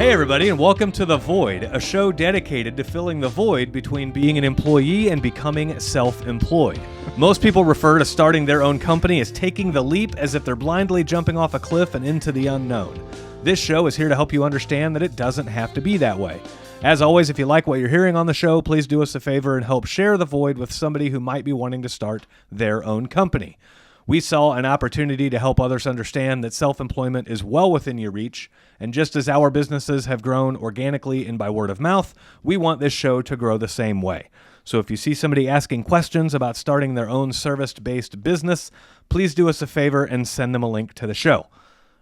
Hey everybody, and welcome to The Void, a show dedicated to filling the void between being an employee and becoming self-employed. Most people refer to starting their own company as taking the leap, as if they're blindly jumping off a cliff and into the unknown. This show is here to help you understand that it doesn't have to be that way. As always, if you like what you're hearing on the show, please do us a favor and help share The Void with somebody who might be wanting to start their own company. We saw an opportunity to help others understand that self-employment is well within your reach, and just as our businesses have grown organically and by word of mouth, we want this show to grow the same way. So if you see somebody asking questions about starting their own service-based business, please do us a favor and send them a link to the show.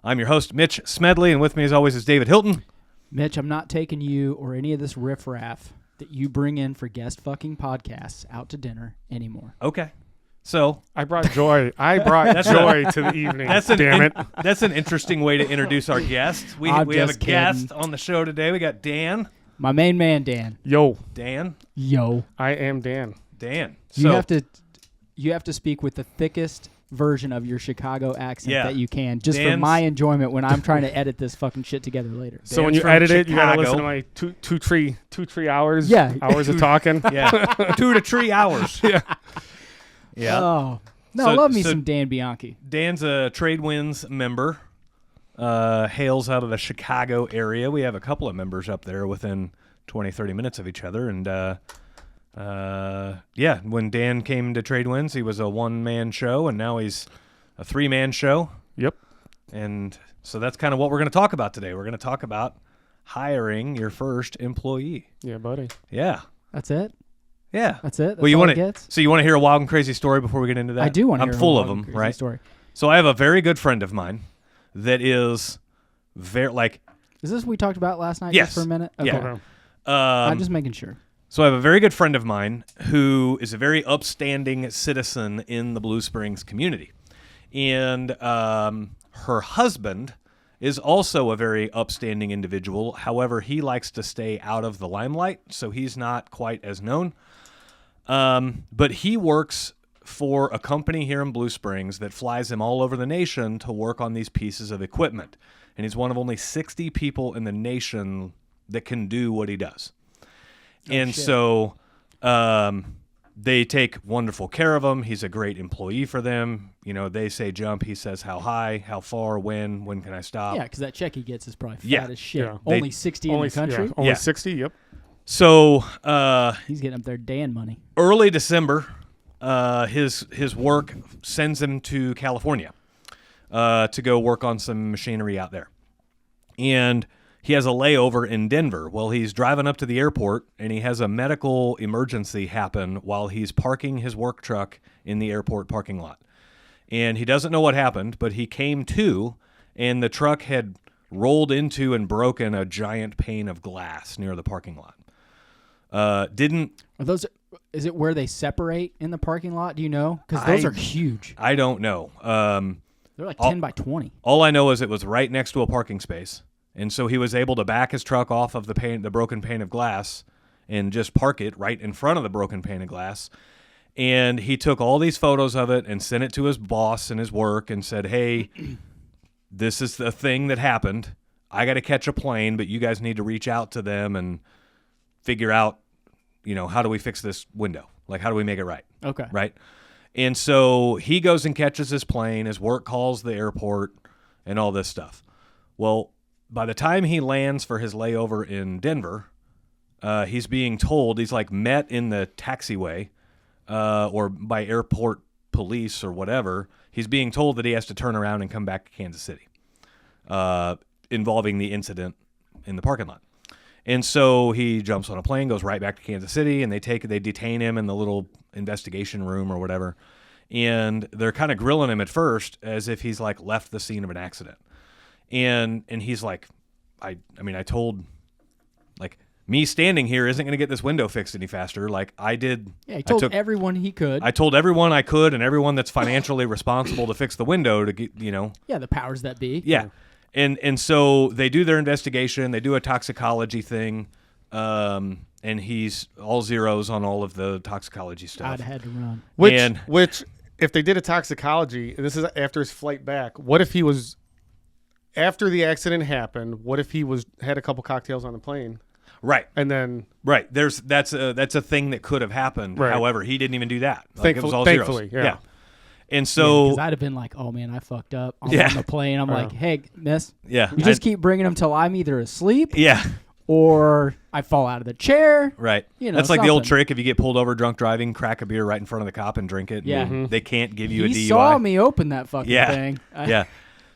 I'm your host, Mitch Smedley, and with me as always is David Hilton. Mitch, I'm not taking you or any of this riffraff that you bring in for guest fucking podcasts out to dinner anymore. Okay. So I brought joy. Joy to the evening. Damn it. That's an interesting way to introduce our guest. We have a guest on the show today. We got Dan. My main man, Dan. Yo. Dan. Yo. I am Dan. Dan. You have to speak with the thickest version of your Chicago accent that you can, just for my enjoyment when I'm trying to edit this fucking shit together later. So when you edit it, you gotta listen to my two, three hours. Yeah. Hours of talking. Yeah. 2 to 3 hours. Yeah. Yeah. Oh. No, I love me some Dan Bianchi. Dan's a Tradewinds member. Hails out of the Chicago area. We have a couple of members up there within 20, 30 minutes of each other. And when Dan came to Tradewinds, he was a one-man show, and now he's a three-man show. Yep. And so that's kind of what we're going to talk about today. We're going to talk about hiring your first employee. Yeah, buddy. Yeah. That's it? Yeah. That's it? Well, you want to hear a wild and crazy story before we get into that? I do want to hear I'm full a of wild them, and crazy right? story. So I have a very good friend of mine that is very Is this what we talked about last night? Yes. Just for a minute? Okay. Yeah. I'm just making sure. So I have a very good friend of mine who is a very upstanding citizen in the Blue Springs community. And her husband is also a very upstanding individual. However, he likes to stay out of the limelight, so he's not quite as known. But he works for a company here in Blue Springs that flies him all over the nation to work on these pieces of equipment. And he's one of only 60 people in the nation that can do what he does. So they take wonderful care of him. He's a great employee for them. You know, they say jump, he says how high, how far, when can I stop? Yeah, because that check he gets is probably fat as shit. Yeah. Only 60 in the country? Yeah, only 60, yep. So he's getting up there Dan money. Early December, his work sends him to California to go work on some machinery out there. And he has a layover in Denver. Well, he's driving up to the airport, and he has a medical emergency happen while he's parking his work truck in the airport parking lot. And he doesn't know what happened, but he came to, and the truck had rolled into and broken a giant pane of glass near the parking lot. Is it where they separate in the parking lot? Do you know? Because those are huge. I don't know. They're like 10 by 20. All I know is it was right next to a parking space. And so he was able to back his truck off of the broken pane of glass and just park it right in front of the broken pane of glass. And he took all these photos of it and sent it to his boss and his work and said, hey, this is the thing that happened. I got to catch a plane, but you guys need to reach out to them and figure out, how do we fix this window? Like, how do we make it right? Okay. Right? And so he goes and catches his plane. His work calls the airport and all this stuff. Well, by the time he lands for his layover in Denver, he's being told, he's like met in the taxiway or by airport police or whatever. He's being told that he has to turn around and come back to Kansas City, involving the incident in the parking lot. And so he jumps on a plane, goes right back to Kansas City, and they detain him in the little investigation room or whatever. And they're kind of grilling him at first as if he's like left the scene of an accident. And he's like, I told, like, me standing here isn't going to get this window fixed any faster. Like I did. Yeah, he told everyone he could. I told everyone I could, and everyone that's financially responsible to fix the window to get, Yeah, the powers that be. Yeah. And so they do their investigation. They do a toxicology thing, and he's all zeros on all of the toxicology stuff. I'd had to run. Which, if they did a toxicology, and this is after his flight back, what if he was after the accident happened, what if he had a couple cocktails on the plane? Right. And then that's a thing that could have happened. Right. However, he didn't even do that. It was all thankfully, zeros. Yeah. And so because I'd have been like, "Oh man, I fucked up." I'm on the plane. I'm like, "Hey, miss, you just keep bringing them till I'm either asleep, or I fall out of the chair." Right. That's like the old trick: if you get pulled over drunk driving, crack a beer right in front of the cop and drink it. Yeah. They can't give you a DUI. He saw me open that fucking thing. Yeah.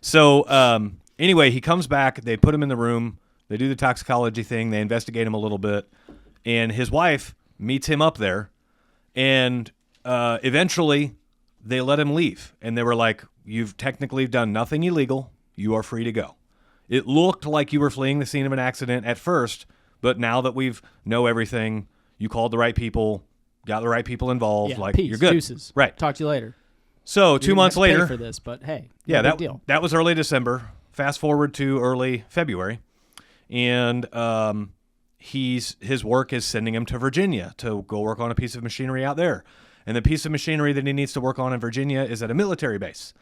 So anyway, he comes back. They put him in the room. They do the toxicology thing. They investigate him a little bit, and his wife meets him up there, and eventually they let him leave. And they were like, "You've technically done nothing illegal. You are free to go." It looked like you were fleeing the scene of an accident at first, but now that we've know everything, you called the right people, got the right people involved. Peace, you're good. Deuces. Right. Talk to you later. So 2 months later, pay for this, but hey, big deal. That was early December. Fast forward to early February, and his work is sending him to Virginia to go work on a piece of machinery out there. And the piece of machinery that he needs to work on in Virginia is at a military base.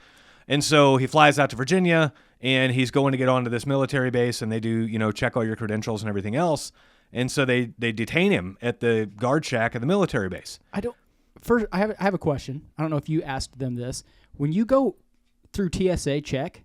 And so he flies out to Virginia, and he's going to get onto this military base, and they do, check all your credentials and everything else. And so they detain him at the guard shack at the military base. First, I have a question. I don't know if you asked them this. When you go through TSA check,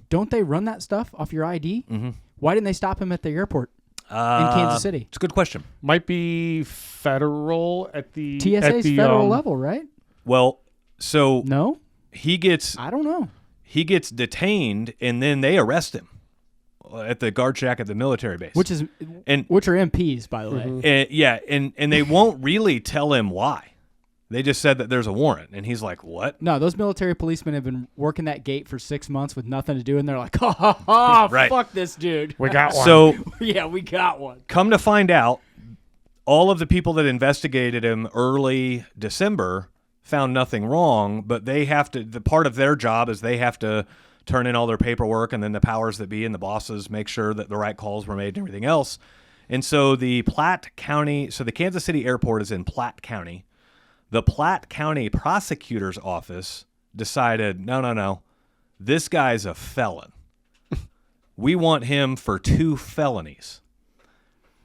don't they run that stuff off your ID? Mm-hmm. Why didn't they stop him at the airport in Kansas City? It's a good question. Might be federal at the TSA's federal level, right? Well, so no, he gets. I don't know. He gets detained, and then they arrest him at the guard shack at the military base, which are MPs, by the way. And they won't really tell him why. They just said that there's a warrant, and he's like, "What?" No, those military policemen have been working that gate for 6 months with nothing to do, and they're like, Right. fuck this dude. We got one. So yeah, we got one. Come to find out, all of the people that investigated him early December found nothing wrong, but they have to. The part of their job is they have to turn in all their paperwork, and then the powers that be and the bosses make sure that the right calls were made and everything else. And so the Kansas City airport is in Platte County. The Platte County prosecutor's office decided, no, this guy's a felon. We want him for 2 felonies.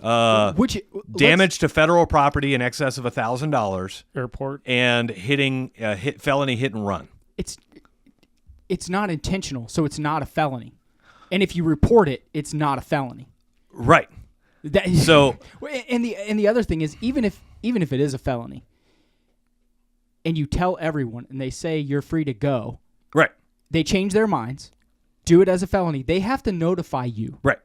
Damage to federal property in excess of $1,000. Airport. And felony hit and run. It's not intentional, so it's not a felony. And if you report it, it's not a felony. Right. And the other thing is, even if it is a felony, and you tell everyone, and they say you're free to go, right? They change their minds, do it as a felony. They have to notify you, right?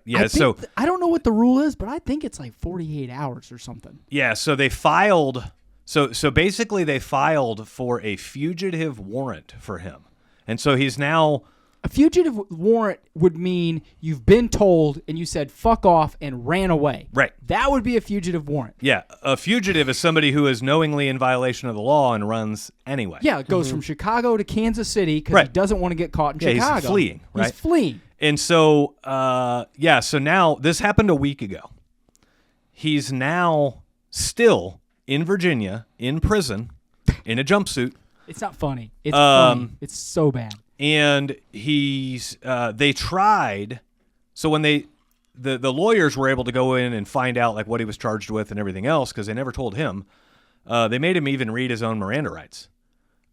Yeah. I don't know what the rule is, but I think it's like 48 hours or something. Yeah. So they filed. So basically, they filed for a fugitive warrant for him, and so he's now. A fugitive warrant would mean you've been told and you said fuck off and ran away. Right. That would be a fugitive warrant. Yeah. A fugitive is somebody who is knowingly in violation of the law and runs anyway. Yeah, it goes from Chicago to Kansas City because he doesn't want to get caught in Chicago. He's fleeing, right? He's fleeing. And so, so now this happened a week ago. He's now still in Virginia, in prison, in a jumpsuit. It's not funny. It's funny. It's so bad. And they tried, so when the lawyers were able to go in and find out like what he was charged with and everything else, because they never told him, they made him even read his own Miranda rights.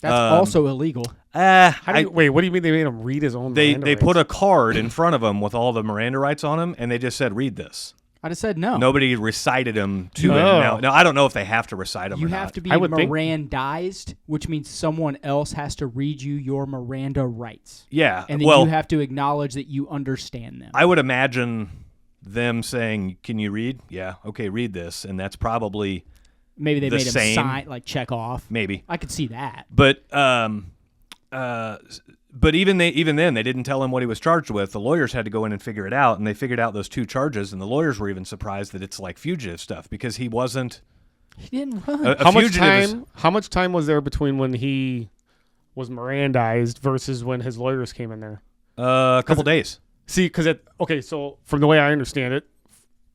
That's also illegal. Wait, what do you mean they made him read his own Miranda They rights? put a card in front of him with all the Miranda rights on him, and they just said, read this. I just said no. Nobody recited them to him. Now, I don't know if they have to recite them or not. You have to be Mirandized, which means someone else has to read you your Miranda rights. Yeah. And then you have to acknowledge that you understand them. I would imagine them saying, can you read? Yeah. Okay, read this. And that's probably maybe they made him sign, like check off. Maybe. I could see that. But even then, they didn't tell him what he was charged with. The lawyers had to go in and figure it out, and they figured out those 2 charges, and the lawyers were even surprised that it's like fugitive stuff because he wasn't. He didn't run. How much time was there between when he was Mirandized versus when his lawyers came in there? A couple days. See, so from the way I understand it,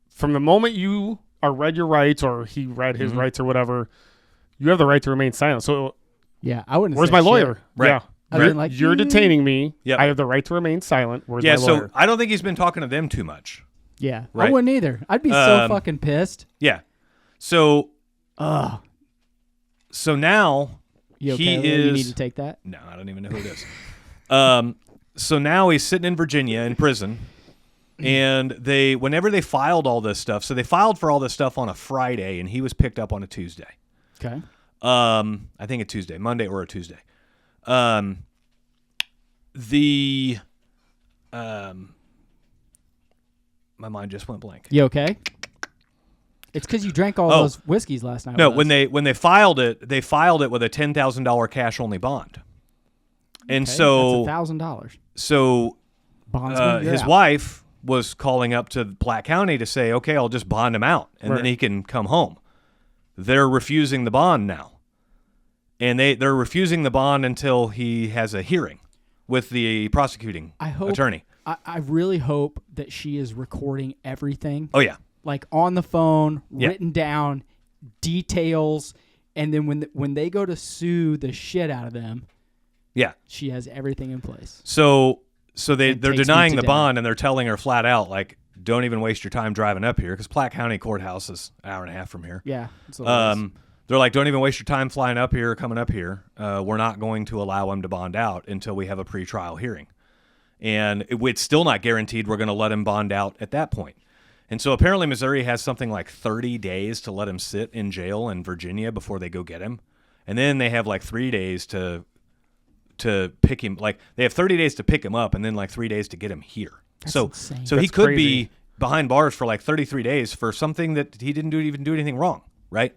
from the moment you are read your rights or he read his rights or whatever, you have the right to remain silent. So yeah, I wouldn't. Where's my lawyer? Right. Yeah. You're detaining me. Yep. I have the right to remain silent. Where's Yeah, my lawyer? so I don't think he's been talking to them too much. Yeah, Right. I wouldn't either. I'd be so fucking pissed. Yeah. So Ugh. so now You okay? he Lou? is. You need to take that. No, I don't even know who it is. So now he's sitting in Virginia in prison, and whenever they filed all this stuff, so they filed for all this stuff on a Friday, and he was picked up on a Tuesday. Okay. I think a Tuesday, Monday or a Tuesday. My mind just went blank. You okay? It's because you drank all those whiskeys last night. No, with us. when they filed it with a $10,000 cash only bond, and Okay, so that's $1,000. so Bondsman, you're his out. wife was calling up to Platte County to say, okay, I'll just bond him out, and then he can come home. They're refusing the bond now, and they're refusing the bond until he has a hearing with the prosecuting attorney. I really hope that she is recording everything. Oh yeah, Like on the phone, written down, details, and then when they go to sue the shit out of them, yeah. she has everything in place. So they're Takes me denying to the bond, and they're telling her flat out, like, don't even waste your time driving up here, because Platte County Courthouse is an hour and a half from here. Yeah. That's what it is. They're like, don't even waste your time flying up here, coming up here. We're not going to allow him to bond out until we have a pretrial hearing. And it's still not guaranteed we're going to let him bond out at that point. And so apparently Missouri has something like 30 days to let him sit in jail in Virginia before they go get him. And then they have like 3 days to pick him. Like they have 30 days to pick him up and then like 3 days to get him here. That's so insane. so he That's could crazy. be behind bars for like 33 days for something that he didn't even do anything wrong, right?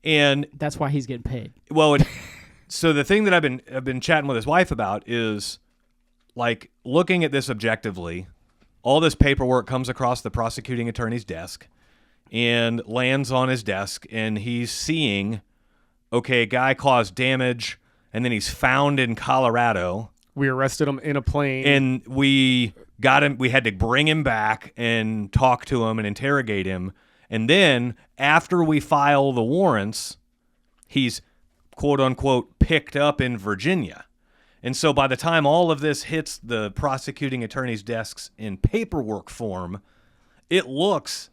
And That's why he's getting paid. well, so the thing that I've been chatting with his wife about is like looking at this objectively. All this paperwork comes across the prosecuting attorney's desk and lands on his desk, and he's seeing, okay, guy caused damage, and then he's found in Colorado. We arrested him in a plane. And we got him. We had to bring him back and talk to him and interrogate him. And then after we file the warrants, he's quote unquote picked up in Virginia. And so by the time all of this hits the prosecuting attorney's desks in paperwork form, it looks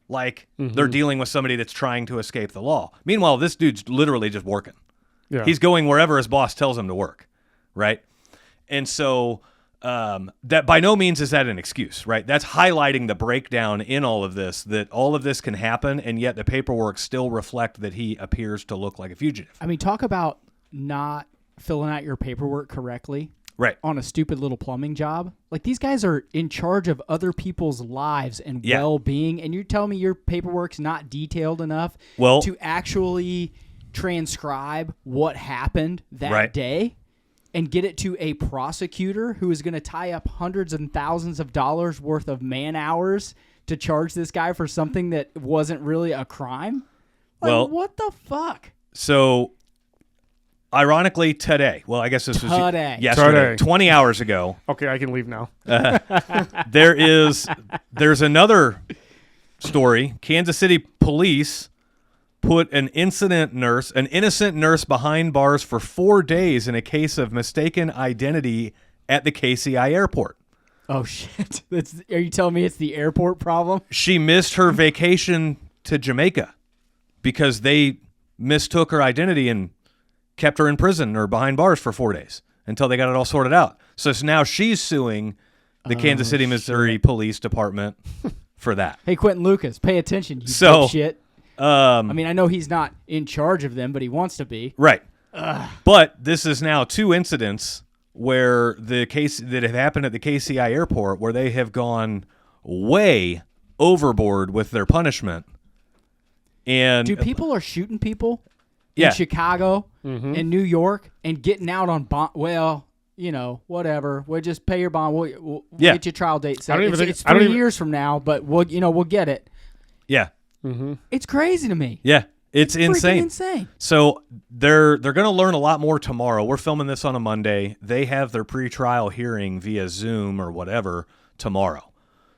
like they're dealing with somebody that's trying to escape the law. Meanwhile, this dude's literally just working. Yeah. He's going wherever his boss tells him to work, right? And so that by no means is that an excuse, right? That's highlighting the breakdown in all of this, that all of this can happen, and yet the paperwork still reflect that he appears to look like a fugitive. I mean, talk about not filling out your paperwork correctly. Right. On a stupid little plumbing job. Like these guys are in charge of other people's lives and well-being, and you're telling me your paperwork's not detailed enough to actually transcribe what happened that day and get it to a prosecutor who is going to tie up hundreds and thousands of dollars worth of man hours to charge this guy for something that wasn't really a crime? Like, well, what the fuck? So ironically, today, well, I guess this was yesterday, 20 hours ago. Okay, I can leave now. There's another story. Kansas City police put an innocent nurse behind bars for 4 days in a case of mistaken identity at the KCI airport. Oh, shit. Are you telling me it's the airport problem? She missed her vacation to Jamaica because they mistook her identity and kept her in prison or behind bars for 4 days until they got it all sorted out. So now she's suing the Kansas City, Missouri Police Department for that. Hey, Quentin Lucas, pay attention, you dipshit. I mean, I know he's not in charge of them, but he wants to be. Right. But this is now 2 incidents where the case that have happened at the KCI airport where they have gone way overboard with their punishment. And dude, people are shooting people in Chicago and New York and getting out on bond. Well, you know, whatever. We'll just pay your bond. We'll get your trial date set. It's 3 years from now, but we'll get it. Yeah. It's crazy to me. Yeah. It's insane. Insane. So they're going to learn a lot more tomorrow. We're filming this on a Monday. They have their pretrial hearing via Zoom or whatever tomorrow,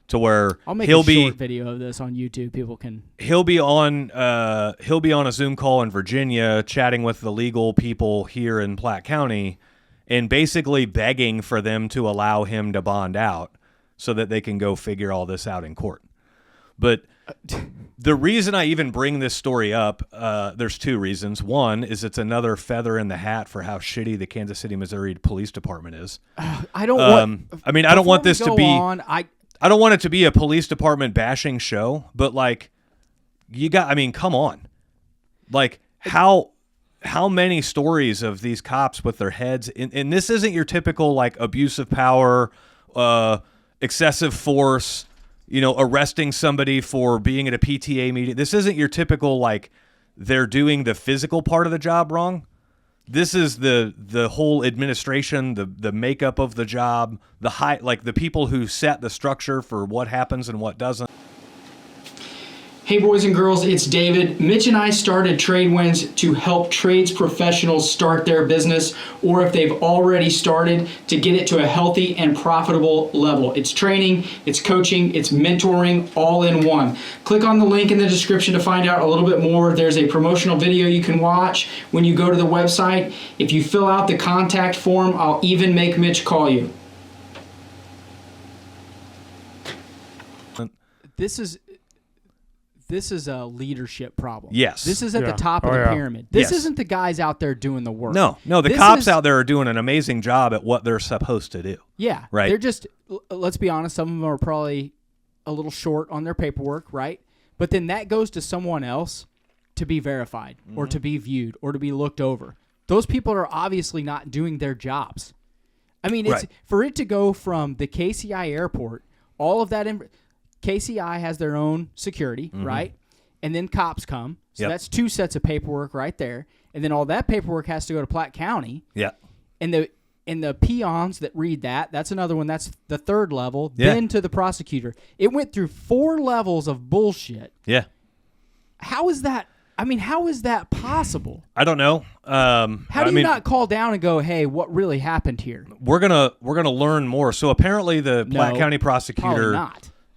to where I'll make a short video of this on YouTube. People can. He'll be on a Zoom call in Virginia, chatting with the legal people here in Platte County, and basically begging for them to allow him to bond out so that they can go figure all this out in court. But the reason I even bring this story up, there's two reasons. One is it's another feather in the hat for how shitty the Kansas City, Missouri Police Department is. I don't want. I mean, I don't want this to be. I don't want it to be a police department bashing show, but like, come on, like how many stories of these cops with their heads in, and this isn't your typical like abuse of power, excessive force, arresting somebody for being at a PTA meeting. This isn't your typical like they're doing the physical part of the job wrong. This is the whole administration, the makeup of the job, the people who set the structure for what happens and what doesn't. Hey boys and girls, it's David. Mitch and I started TradeWinds to help trades professionals start their business, or if they've already started, to get it to a healthy and profitable level. It's training, it's coaching, it's mentoring, all in one. Click on the link in the description to find out a little bit more. There's a promotional video you can watch when you go to the website. If you fill out the contact form, I'll even make Mitch call you. This is a leadership problem. Yes. This is at the top of the pyramid. This isn't the guys out there doing the work. No, the cops out there are doing an amazing job at what they're supposed to do. Yeah. Right. They're just, let's be honest, some of them are probably a little short on their paperwork, right? But then that goes to someone else to be verified or to be viewed or to be looked over. Those people are obviously not doing their jobs. I mean, it's for it to go from the KCI airport, all of that KCI has their own security, right? And then cops come. So that's two sets of paperwork right there. And then all that paperwork has to go to Platte County. Yeah. And the peons that read that's another one. That's the third level. Yeah. Then to the prosecutor. It went through 4 levels of bullshit. Yeah. How is that? I mean, how is that possible? I don't know. How do you not call down and go, hey, what really happened here? We're gonna learn more. So apparently the Platte County prosecutor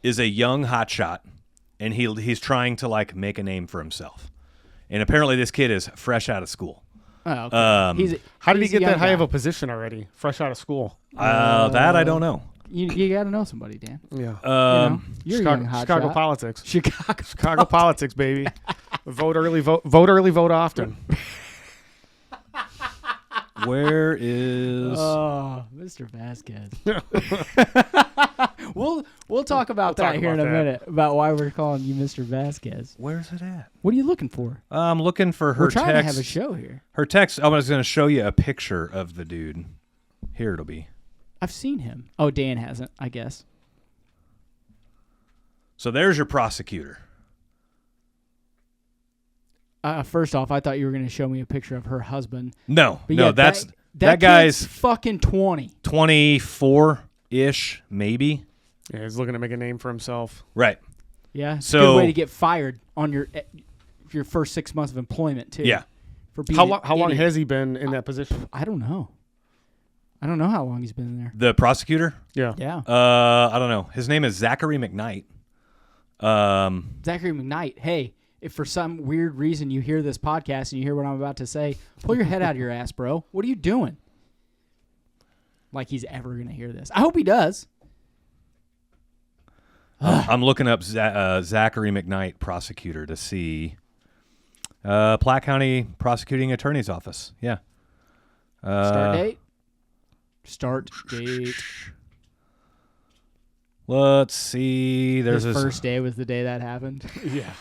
is a young hotshot, and he's trying to like make a name for himself. And apparently this kid is fresh out of school. Oh, okay. How did he get that high of a position already? Fresh out of school. That I don't know. You got to know somebody, Dan. Yeah. You're Chicago politics. Chicago politics, baby. Vote early, vote often. Where is Mr. Vasquez? We'll talk about that here in a minute, about why we're calling you Mr. Vasquez. Where's it at? What are you looking for? I'm looking for her text. We're trying to have a show here. Her text, I was going to show you a picture of the dude. Here it'll be. I've seen him. Oh, Dan hasn't, I guess. So there's your prosecutor. First off, I thought you were going to show me a picture of her husband. No, but no, yeah, that guy's fucking 20. 24-ish, maybe. Yeah, he's looking to make a name for himself. Right. Yeah, so good way to get fired on your first 6 months of employment, too. Yeah. For being how long has he been in that position? I don't know. I don't know how long he's been in there. The prosecutor? Yeah. Yeah. I don't know. His name is Zachary McKnight. Zachary McKnight, hey, if for some weird reason you hear this podcast and you hear what I'm about to say, pull your head out of your ass, bro. What are you doing? Like he's ever going to hear this. I hope he does. I'm looking up Zachary McKnight, prosecutor, to see. Platte County Prosecuting Attorney's Office. Yeah. Start date. Let's see. There's his first day was the day that happened. Yeah.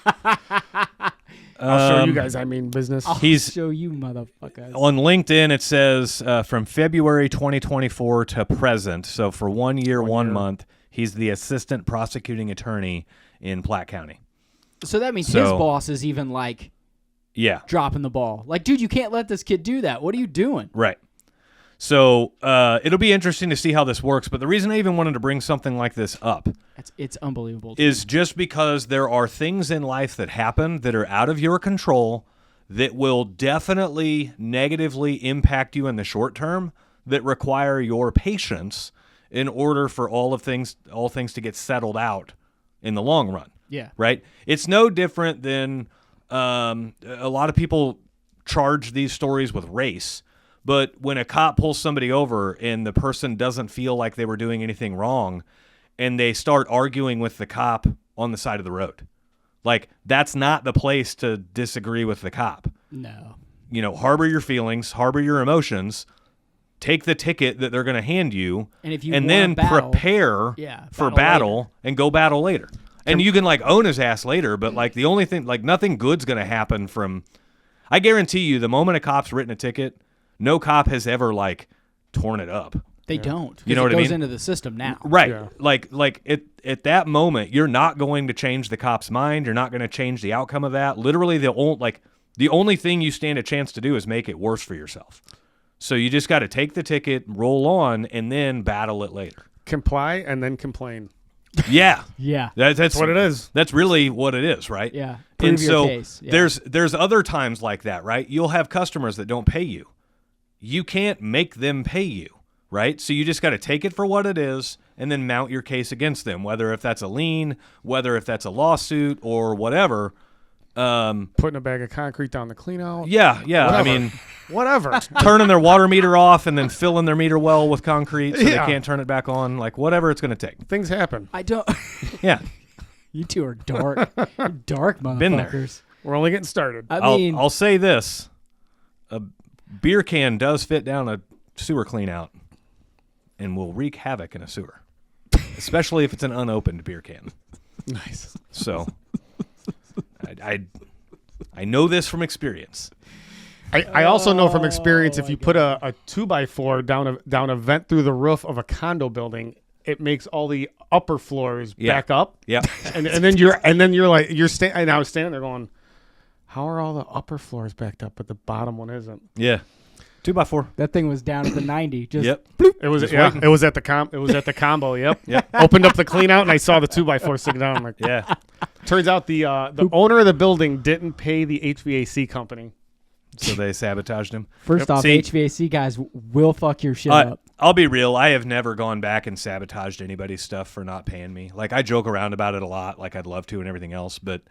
I'll show you guys. I mean business. I'll show you motherfuckers. On LinkedIn, it says from February 2024 to present. So for 1 year, 1 month, he's the assistant prosecuting attorney in Platte County. So that means his boss is even like, dropping the ball. Like, dude, you can't let this kid do that. What are you doing? Right. So it'll be interesting to see how this works. But the reason I even wanted to bring something like this up it's unbelievable is just because there are things in life that happen that are out of your control that will definitely negatively impact you in the short term that require your patience in order for all things to get settled out in the long run. Yeah. Right? It's no different than a lot of people charge these stories with race. But when a cop pulls somebody over and the person doesn't feel like they were doing anything wrong and they start arguing with the cop on the side of the road, like, that's not the place to disagree with the cop. No. Harbor your feelings, harbor your emotions, take the ticket that they're going to hand you, and if you then prepare for battle and go battle later. And you can, like, own his ass later, but, like, the only thing, like, nothing good's going to happen from, I guarantee you, the moment a cop's written a ticket, no cop has ever, like, torn it up. They don't. You know what I mean? It goes mean? into the system now. Right. Yeah. Like at that moment, you're not going to change the cop's mind. You're not going to change the outcome of that. Literally, the only thing you stand a chance to do is make it worse for yourself. So you just got to take the ticket, roll on, and then battle it later. Comply and then complain. Yeah. Yeah. That's what it is. That's really what it is, right? Yeah. And Prove your so case. Yeah. there's other times like that, right? You'll have customers that don't pay you. You can't make them pay you, right? So you just got to take it for what it is and then mount your case against them, whether if that's a lien, whether if that's a lawsuit or whatever. Putting a bag of concrete down the clean out. Yeah. Whatever. I mean, whatever. turning their water meter off and then filling their meter well with concrete so Yeah. they can't turn it back on, like whatever it's going to take. Things happen. I don't. Yeah. You two are dark. You're dark motherfuckers. Been there. We're only getting started. I'll say this. A beer can does fit down a sewer clean out and will wreak havoc in a sewer, especially if it's an unopened beer can. Nice. So I know this from experience. I also know from experience if you put a 2x4 down a vent through the roof of a condo building, it makes all the upper floors back up. Yeah. And then you're like and I was standing there going, how are all the upper floors backed up but the bottom one isn't? Yeah. 2x4. That thing was down at the 90. Just Yep. It was waiting. it was at the combo. Yep. Yep. Opened up the clean out and I saw the 2x4 sitting down. I'm like, Yeah. turns out the owner of the building didn't pay the HVAC company. So they sabotaged him. First off, See- HVAC guys will fuck your shit up. I'll be real. I have never gone back and sabotaged anybody's stuff for not paying me. Like, I joke around about it a lot, like I'd love to and everything else. But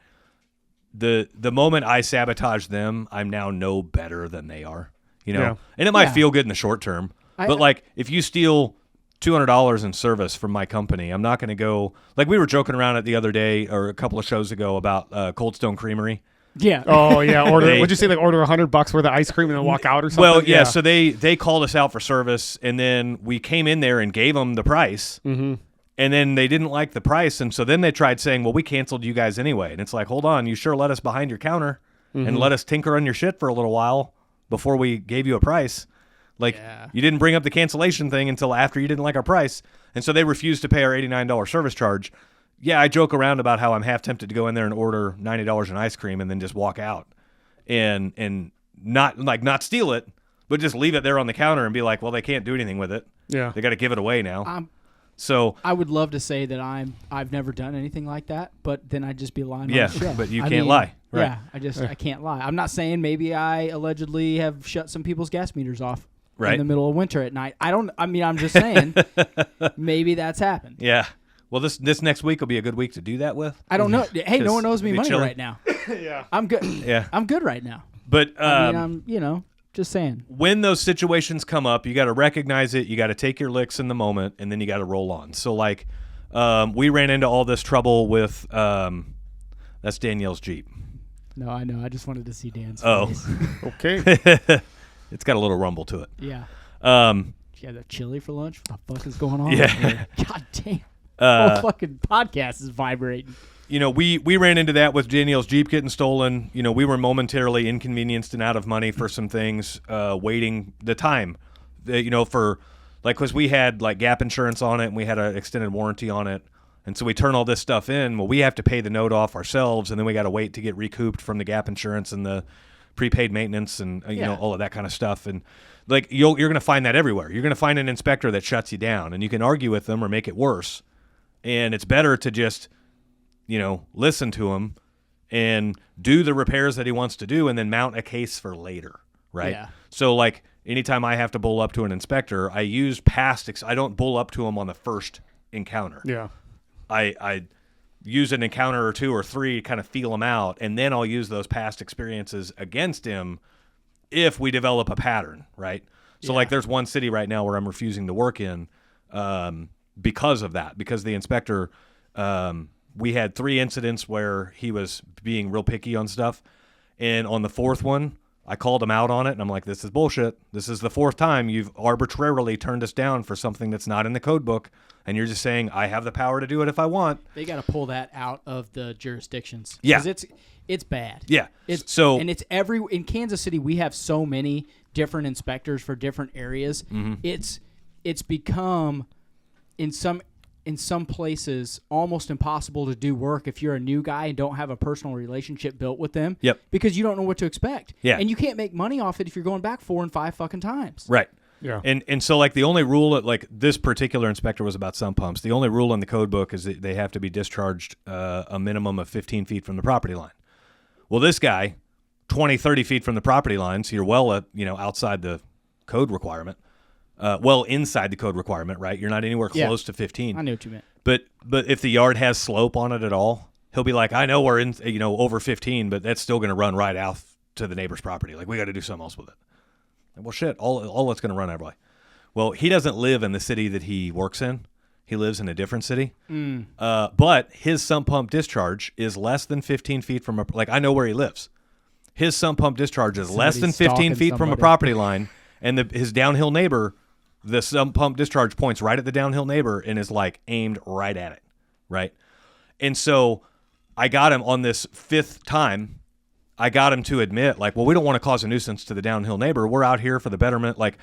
the moment I sabotage them, I'm now no better than they are. Yeah. And it might Yeah. feel good in the short term. But like, if you steal $200 in service from my company, I'm not going to go. Like, we were joking around it the other day or a couple of shows ago about Cold Stone Creamery. Yeah. Oh yeah, would you say like order $100 worth of ice cream and then walk out or something? Well, yeah. So they called us out for service, and then we came in there and gave them the price, and then they didn't like the price, and so then they tried saying, "Well, we canceled you guys anyway." And it's like, hold on, you sure let us behind your counter and let us tinker on your shit for a little while before we gave you a price. Like, you didn't bring up the cancellation thing until after you didn't like our price, and so they refused to pay our $89 service charge. Yeah, I joke around about how I'm half tempted to go in there and order $90 in ice cream and then just walk out and not steal it, but just leave it there on the counter and be like, well, they can't do anything with it. Yeah. They got to give it away now. So I would love to say that I've never done anything like that, but then I'd just be lying. Yeah, on the show. but you can't lie. Right. Yeah, I can't lie. I'm not saying maybe I allegedly have shut some people's gas meters off Right. in the middle of winter at night. I'm just saying maybe that's happened. Yeah. Well, this next week will be a good week to do that with. I don't know. Hey, no one owes me it'll be money chilly. right now. Yeah. I'm good. Yeah. I'm good right now. But I'm just saying. when those situations come up, you got to recognize it. You got to take your licks in the moment, and then you got to roll on. So, like, we ran into all this trouble with that's Danielle's Jeep. No, I know. I just wanted to see Dan's Oh. face. Okay. It's got a little rumble to it. Yeah. Um, You had a chili for lunch? What the fuck is going on? Yeah. over here? God damn. The whole fucking podcast is vibrating. We ran into that with Danielle's Jeep getting stolen. We were momentarily inconvenienced and out of money for some things, waiting the time, for like, because we had like gap insurance on it and we had an extended warranty on it. And so we turn all this stuff in. Well, we have to pay the note off ourselves, and then we got to wait to get recouped from the gap insurance and the prepaid maintenance and all of that kind of stuff. And like, you're going to find that everywhere. You're going to find an inspector that shuts you down, and you can argue with them or make it worse. And it's better to just listen to him and do the repairs that he wants to do and then mount a case for later, right? Yeah. So, like, anytime I have to bull up to an inspector, I use I don't bull up to him on the first encounter. Yeah. I use an encounter or two or three to kind of feel him out, and then I'll use those past experiences against him if we develop a pattern, right? So like there's one city right now where I'm refusing to work in because of that, because the inspector, we had 3 incidents where he was being real picky on stuff. And on the 4th one, I called him out on it, and I'm like, this is bullshit. This is the 4th time you've arbitrarily turned us down for something that's not in the code book, and you're just saying, I have the power to do it if I want. They got to pull that out of the jurisdictions. Yeah. Because it's bad. Yeah. And it's in Kansas City, we have so many different inspectors for different areas. Mm-hmm. It's become, in some places, almost impossible to do work if you're a new guy and don't have a personal relationship built with them. Yep. Because you don't know what to expect. Yeah. And you can't make money off it if you're going back 4 and 5 fucking times. Right. Yeah. And so like the only rule, like this particular inspector was about sump pumps. The only rule in the code book is that they have to be discharged a minimum of 15 feet from the property line. Well, this guy, 20, 30 feet from the property line, so you're well outside the code requirement. Inside the code requirement, right? You're not anywhere close to 15. I knew what you meant. But if the yard has slope on it at all, he'll be like, I know we're in, over 15, but that's still going to run right out to the neighbor's property. Like, we got to do something else with it. Like, well, shit, all that's going to run everybody. Well, he doesn't live in the city that he works in. He lives in a different city. But his sump pump discharge is less than 15 feet from I know where he lives. His sump pump discharge is less than 15 feet from a property line, and his downhill neighbor, the sump pump discharge points right at the downhill neighbor and is like aimed right at it, right? And so I got him on this 5th time. I got him to admit, like, well, we don't want to cause a nuisance to the downhill neighbor. We're out here for the betterment. Like,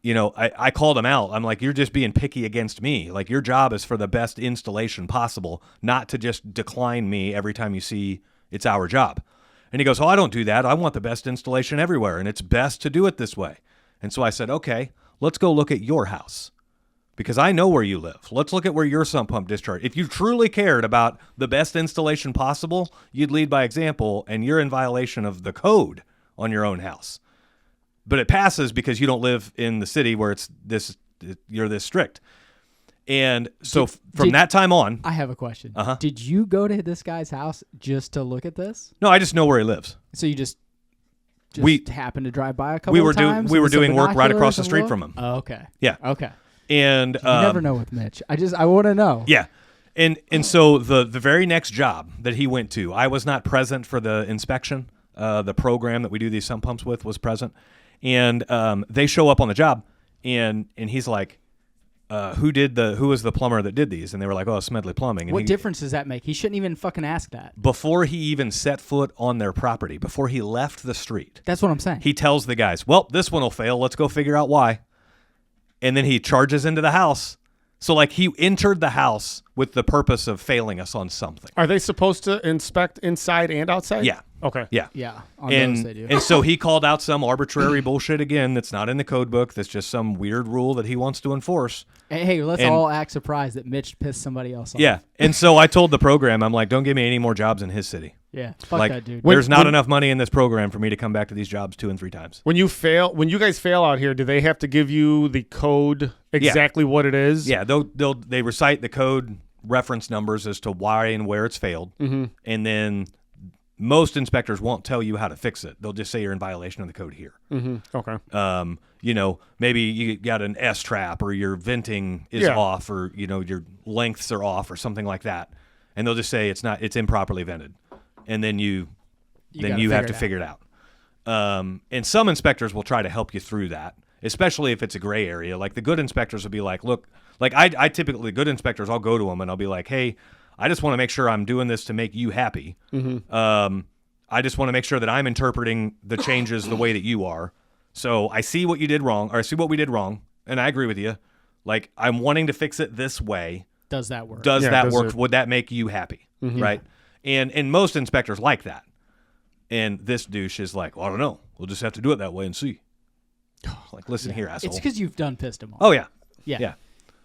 I called him out. I'm like, you're just being picky against me. Like, your job is for the best installation possible, not to just decline me every time you see it's our job. And he goes, oh, I don't do that. I want the best installation everywhere, and it's best to do it this way. And so I said, okay, let's go look at your house, because I know where you live. Let's look at where your sump pump discharge. If you truly cared about the best installation possible, you'd lead by example, and you're in violation of the code on your own house. But it passes because you don't live in the city where you're this strict. And so from that time on, I have a question. Uh-huh. Did you go to this guy's house just to look at this? No, I just know where he lives. So you just happened to drive by a couple of times? We were doing work right across the street from him. Oh, okay. Yeah. Okay. And you never know with Mitch. I want to know. Yeah. And so the very next job that he went to, I was not present for the inspection. The program that we do these sump pumps with was present. And they show up on the job, and he's like, who was the plumber that did these? And they were like, oh, Smedley Plumbing. And what difference does that make? He shouldn't even fucking ask that. Before he even set foot on their property, before he left the street. That's what I'm saying. He tells the guys, well, this one will fail. Let's go figure out why. And then he charges into the house. So, like, he entered the house with the purpose of failing us on something. Are they supposed to inspect inside and outside? Yeah. Okay. Yeah. Yeah. On those they do. And so he called out some arbitrary bullshit again that's not in the code book. That's just some weird rule that he wants to enforce. Hey, let's all act surprised that Mitch pissed somebody else off. Yeah. And so I told the program, I'm like, don't give me any more jobs in his city. Yeah. Fuck like, that dude. There's not enough money in this program for me to come back to these jobs 2 and 3 times. When you guys fail out here, do they have to give you the code exactly what it is? Yeah. They recite the code reference numbers as to why and where it's failed. Mm-hmm. And then most inspectors won't tell you how to fix it. They'll just say you're in violation of the code here. Mm-hmm. Okay. Maybe you got an S-trap or your venting is off, or, your lengths are off or something like that. And they'll just say it's improperly vented. And then you have to figure it out. And some inspectors will try to help you through that, especially if it's a gray area. Like the good inspectors will be like, look, like I typically, good inspectors, I'll go to them and I'll be like, hey, I just want to make sure I'm doing this to make you happy. Mm-hmm. I just want to make sure that I'm interpreting the changes the way that you are. So I see what you did wrong, or I see what we did wrong, and I agree with you. Like, I'm wanting to fix it this way. Does that work? Does that work? Would that make you happy? Mm-hmm. Right? And most inspectors like that. And this douche is like, well, I don't know. We'll just have to do it that way and see. Like, listen here, asshole. It's because you've done pissed him off. Oh, yeah. Yeah.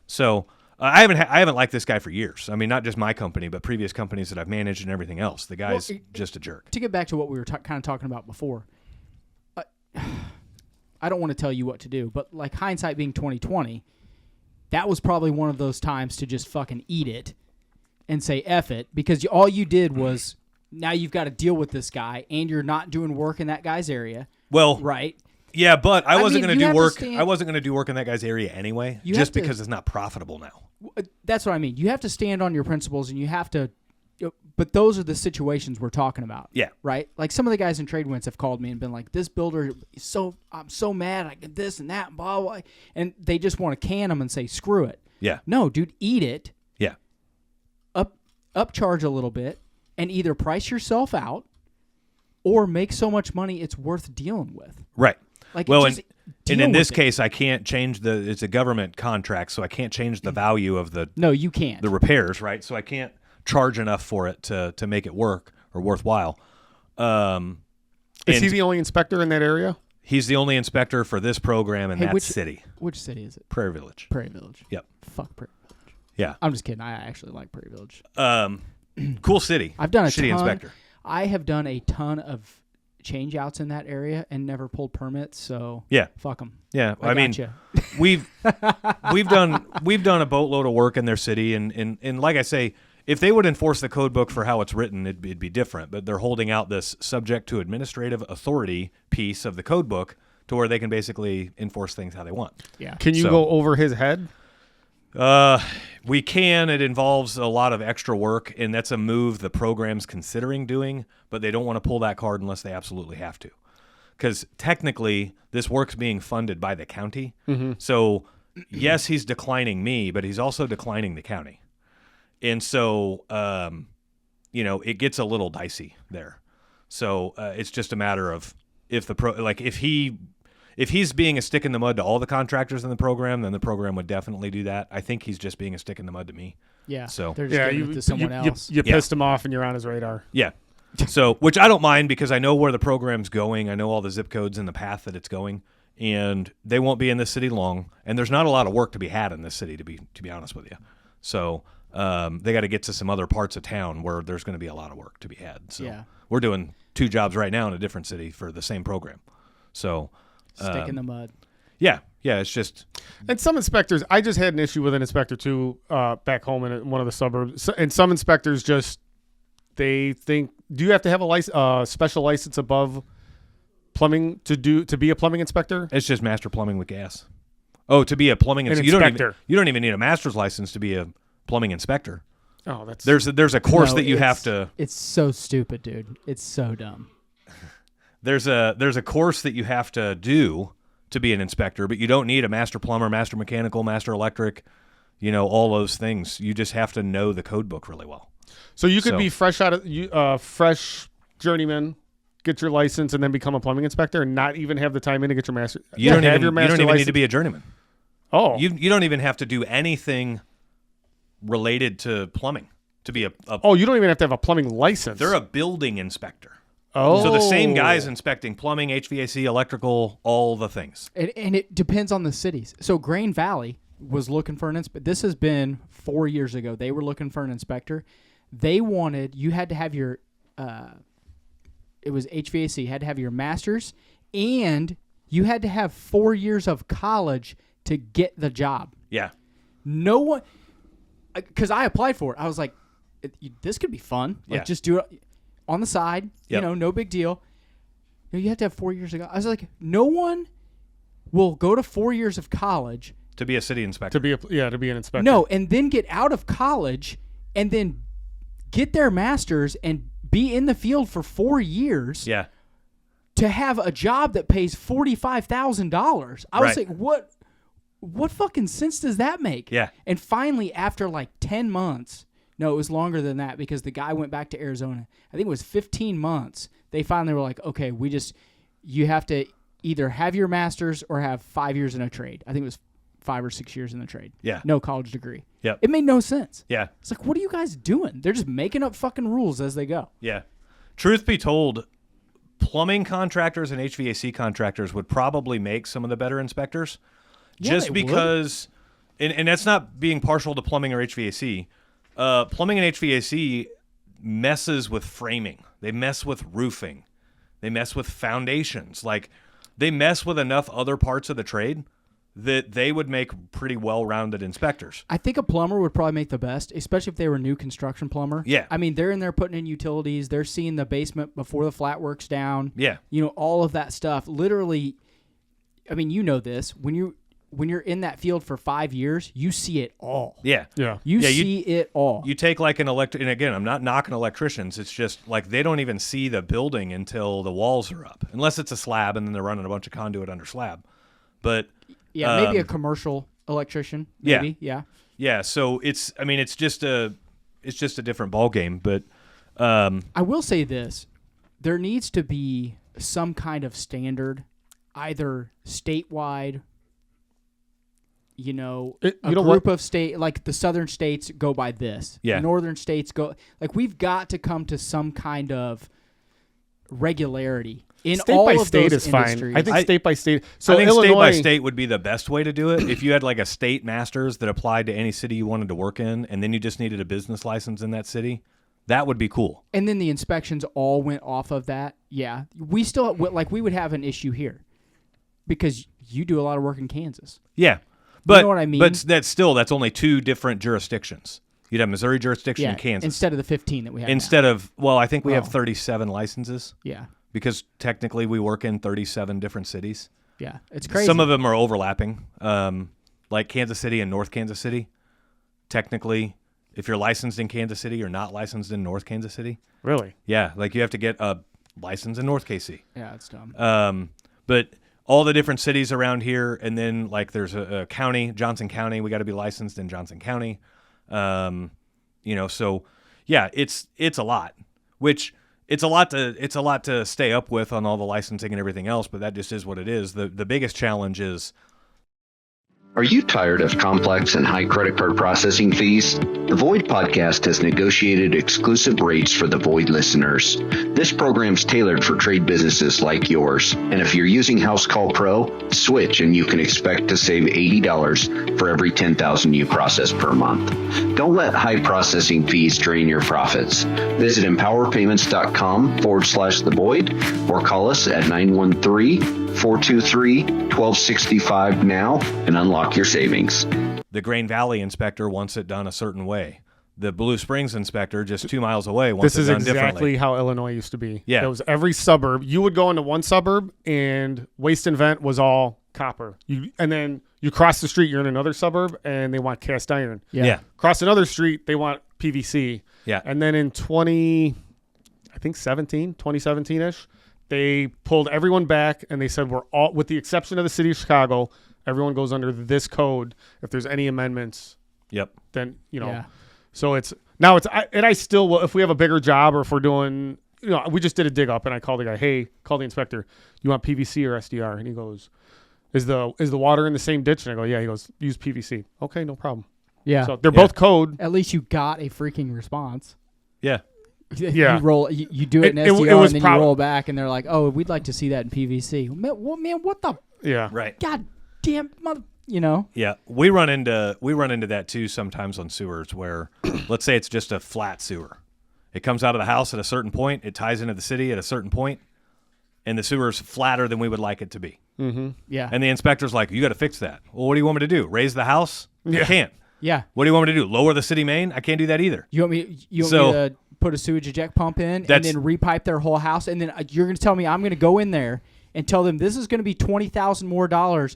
So I haven't liked this guy for years. I mean, not just my company, but previous companies that I've managed and everything else. The guy's just a jerk. To get back to what we were kind of talking about before, I don't want to tell you what to do, but like hindsight being 2020, that was probably one of those times to just fucking eat it and say F it, because all you did was now you've got to deal with this guy and you're not doing work in that guy's area. Well, right. Yeah, but I wasn't mean, going to you do have to work. stand- I wasn't going to do work in that guy's area anyway, You just have to- because it's not profitable now. That's what I mean. You have to stand on your principles, and you have to. But those are the situations we're talking about. Yeah. Right. Like some of the guys in trade winds have called me and been like, "This builder is I'm so mad. I get this and that and blah blah," and they just want to can them and say, "Screw it." Yeah. No, dude, eat it. Yeah. Upcharge a little bit, and either price yourself out, or make so much money it's worth dealing with. Right. Like, well, just and deal in this with it. case, I can't change it's a government contract, so I can't change the value of the No, you can't. repairs, right? So I can't charge enough for it to make it work or worthwhile. Is he the only inspector in that area? He's the only inspector for this program in that city. Which city is it? Prairie Village. Prairie Village. Yep. Fuck Prairie Village. Yeah. I'm just kidding. I actually like Prairie Village. Cool city. I've done a shitty ton. inspector. I have done a ton of change outs in that area and never pulled permits. So Yeah. fuck them. Yeah. I mean, gotcha. we've done a boatload of work in their city, and like I say, if they would enforce the code book for how it's written, it'd be different. But they're holding out this subject to administrative authority piece of the code book to where they can basically enforce things how they want. Yeah. Can you go over his head? We can. It involves a lot of extra work, and that's a move the program's considering doing, but they don't want to pull that card unless they absolutely have to. Because technically, this work's being funded by the county. Mm-hmm. So, yes, he's declining me, but he's also declining the county. And so, it gets a little dicey there. So it's just a matter of if he's being a stick in the mud to all the contractors in the program, then the program would definitely do that. I think he's just being a stick in the mud to me. Yeah. So they're just giving it to someone else. You pissed him off and you're on his radar. Yeah. So, which I don't mind because I know where the program's going. I know all the zip codes and the path that it's going, and they won't be in this city long. And there's not a lot of work to be had in this city, to be honest with you. So they got to get to some other parts of town where there's going to be a lot of work to be had. So we're doing 2 jobs right now in a different city for the same program. So stick in the mud. Yeah, it's just. And some inspectors, I just had an issue with an inspector too back home in one of the suburbs. And some inspectors they think, do you have to have a special license above plumbing to be a plumbing inspector? It's just master plumbing with gas. Oh, to be a plumbing inspector. You don't even need a master's license to be a plumbing inspector. Oh, that's there's a course that you have to. It's so stupid, dude. It's so dumb. There's a course that you have to do to be an inspector, but you don't need a master plumber, master mechanical, master electric, all those things. You just have to know the code book really well. So you could be fresh fresh journeyman, get your license, and then become a plumbing inspector, and not even have the time in to get your master. You don't even need to be a journeyman. Oh, you don't even have to do anything related to plumbing to be a. Oh, you don't even have to have a plumbing license. They're a building inspector. Oh, so the same guy's inspecting plumbing, HVAC, electrical, all the things. And it depends on the cities. So Grain Valley was looking for an inspector. This has been 4 years ago. They were looking for an inspector. They wanted, you had to have your, it was HVAC, you had to have your master's, and you had to have 4 years of college to get the job. Yeah. No one, because I applied for it. I was like, this could be fun. Like, just do it on the side, no big deal. No, you have to have 4 years ago. I was like, no one will go to 4 years of college to be a city inspector. To be an inspector. No, and then get out of college and then get their master's and be in the field for 4 years. Yeah. To have a job that pays $45,000. I was like, what fucking sense does that make? Yeah. And finally, after like 10 months, no, it was longer than that because the guy went back to Arizona. I think it was 15 months. They finally were like, okay, you have to either have your master's or have 5 years in a trade. I think it was 5 or 6 years in the trade. Yeah. No college degree. Yeah. It made no sense. Yeah. It's like, what are you guys doing? They're just making up fucking rules as they go. Yeah. Truth be told, plumbing contractors and HVAC contractors would probably make some of the better inspectors. Yeah, just because, and that's not being partial to plumbing or HVAC. Plumbing and HVAC messes with framing. They mess with roofing. They mess with foundations. Like, they mess with enough other parts of the trade that they would make pretty well-rounded inspectors. I think a plumber would probably make the best, especially if they were a new construction plumber. Yeah. I mean, they're in there putting in utilities. They're seeing the basement before the flat work's down. Yeah. All of that stuff. Literally, I mean, you know this. When you're in that field for 5 years, you see it all. Yeah. You see it all. You take like an and again, I'm not knocking electricians. It's just like they don't even see the building until the walls are up, unless it's a slab and then they're running a bunch of conduit under slab. But yeah, maybe a commercial electrician. Maybe. Yeah. So it's just a different ball game. But I will say this: there needs to be some kind of standard, either statewide. Group of state, like the southern states go by this. Yeah. The northern states go, like, we've got to come to some kind of regularity in state all by of state those is industries. fine. I think state by state. So I think Illinois, state by state would be the best way to do it. If you had like a state masters that applied to any city you wanted to work in, and then you just needed a business license in that city, that would be cool. And then the inspections all went off of that. Yeah. We still, we would have an issue here because you do a lot of work in Kansas. Yeah. But, you know what I mean? But that's only two different jurisdictions. You'd have Missouri jurisdiction and Kansas. Instead of the 15 that we have I think we have 37 licenses. Yeah. Because technically we work in 37 different cities. Yeah. It's crazy. Some of them are overlapping. Like Kansas City and North Kansas City. Technically, if you're licensed in Kansas City, you're not licensed in North Kansas City. Really? Yeah. Like you have to get a license in North KC. Yeah, it's dumb. But all the different cities around here, and then like there's a county, Johnson County. We got to be licensed in Johnson County. So yeah, it's a lot. Which it's a lot to stay up with on all the licensing and everything else. But that just is what it is. The biggest challenge is. Are you tired of complex and high credit card processing fees? The Void Podcast has negotiated exclusive rates for the Void listeners. This program's tailored for trade businesses like yours. And if you're using House Call Pro, switch and you can expect to save $80 for every 10,000 you process per month. Don't let high processing fees drain your profits. Visit empowerpayments.com/the Void or call us at 913-423-1265 now and unlock your savings. The Grain Valley inspector wants it done a certain way. The Blue Springs inspector, just 2 miles away, wants it done differently. This is exactly how Illinois used to be. Yeah. It was every suburb. You would go into one suburb, and waste and vent was all copper. And then you cross the street, you're in another suburb, and they want cast iron. Yeah. Cross another street, they want PVC. Yeah. And then in 2017-ish, they pulled everyone back, and they said, we're all, with the exception of the city of Chicago, everyone goes under this code. If there's any amendments, then, Yeah. So I still will, if we have a bigger job or if we're doing, we just did a dig up and I called the guy, hey, call the inspector. You want PVC or SDR? And he goes, is the water in the same ditch? And I go, yeah. He goes, use PVC. Okay, no problem. Yeah. So they're both code. At least you got a freaking response. Yeah. Yeah. You roll. You do it in SDR and then you roll back and they're like, oh, we'd like to see that in PVC. Man, what the? Yeah. Right. God damn mother. Yeah, we run into that too sometimes on sewers where, let's say it's just a flat sewer, it comes out of the house at a certain point, it ties into the city at a certain point, and the sewer's flatter than we would like it to be. Mm-hmm. Yeah, and the inspector's like, "You got to fix that." Well, what do you want me to do? Raise the house? Yeah. I can't. Yeah. What do you want me to do? Lower the city main? I can't do that either. You want me to put a sewage eject pump in and then repipe their whole house, and then you're going to tell me I'm going to go in there and tell them this is going to be $20,000 more,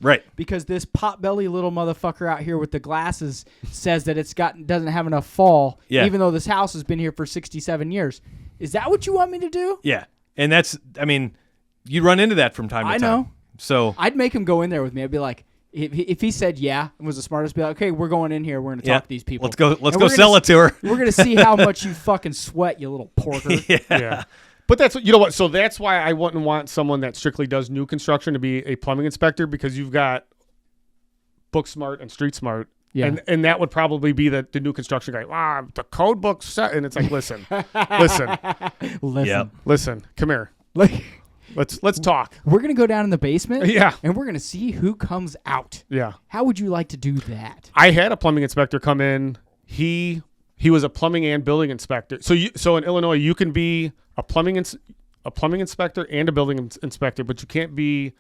right? Because this potbelly little motherfucker out here with the glasses says that doesn't have enough fall, even though this house has been here for 67 years. Is that what you want me to do? Yeah, and you run into that from time to time. I know. So I'd make him go in there with me. I'd be like, if he said yeah and was the smartest, be like, okay, we're going in here. We're going to talk to these people. Let's go sell it to her. We're going to see how much you fucking sweat, you little porker. Yeah. But that's what. So that's why I wouldn't want someone that strictly does new construction to be a plumbing inspector, because you've got book smart and street smart. Yeah. And that would probably be the new construction guy. The code book's set, and it's like, listen, come here. Let's talk. We're gonna go down in the basement. Yeah. And we're gonna see who comes out. Yeah. How would you like to do that? I had a plumbing inspector come in. He was a plumbing and building inspector. So in Illinois, you can be a plumbing inspector and a building inspector, but you can't be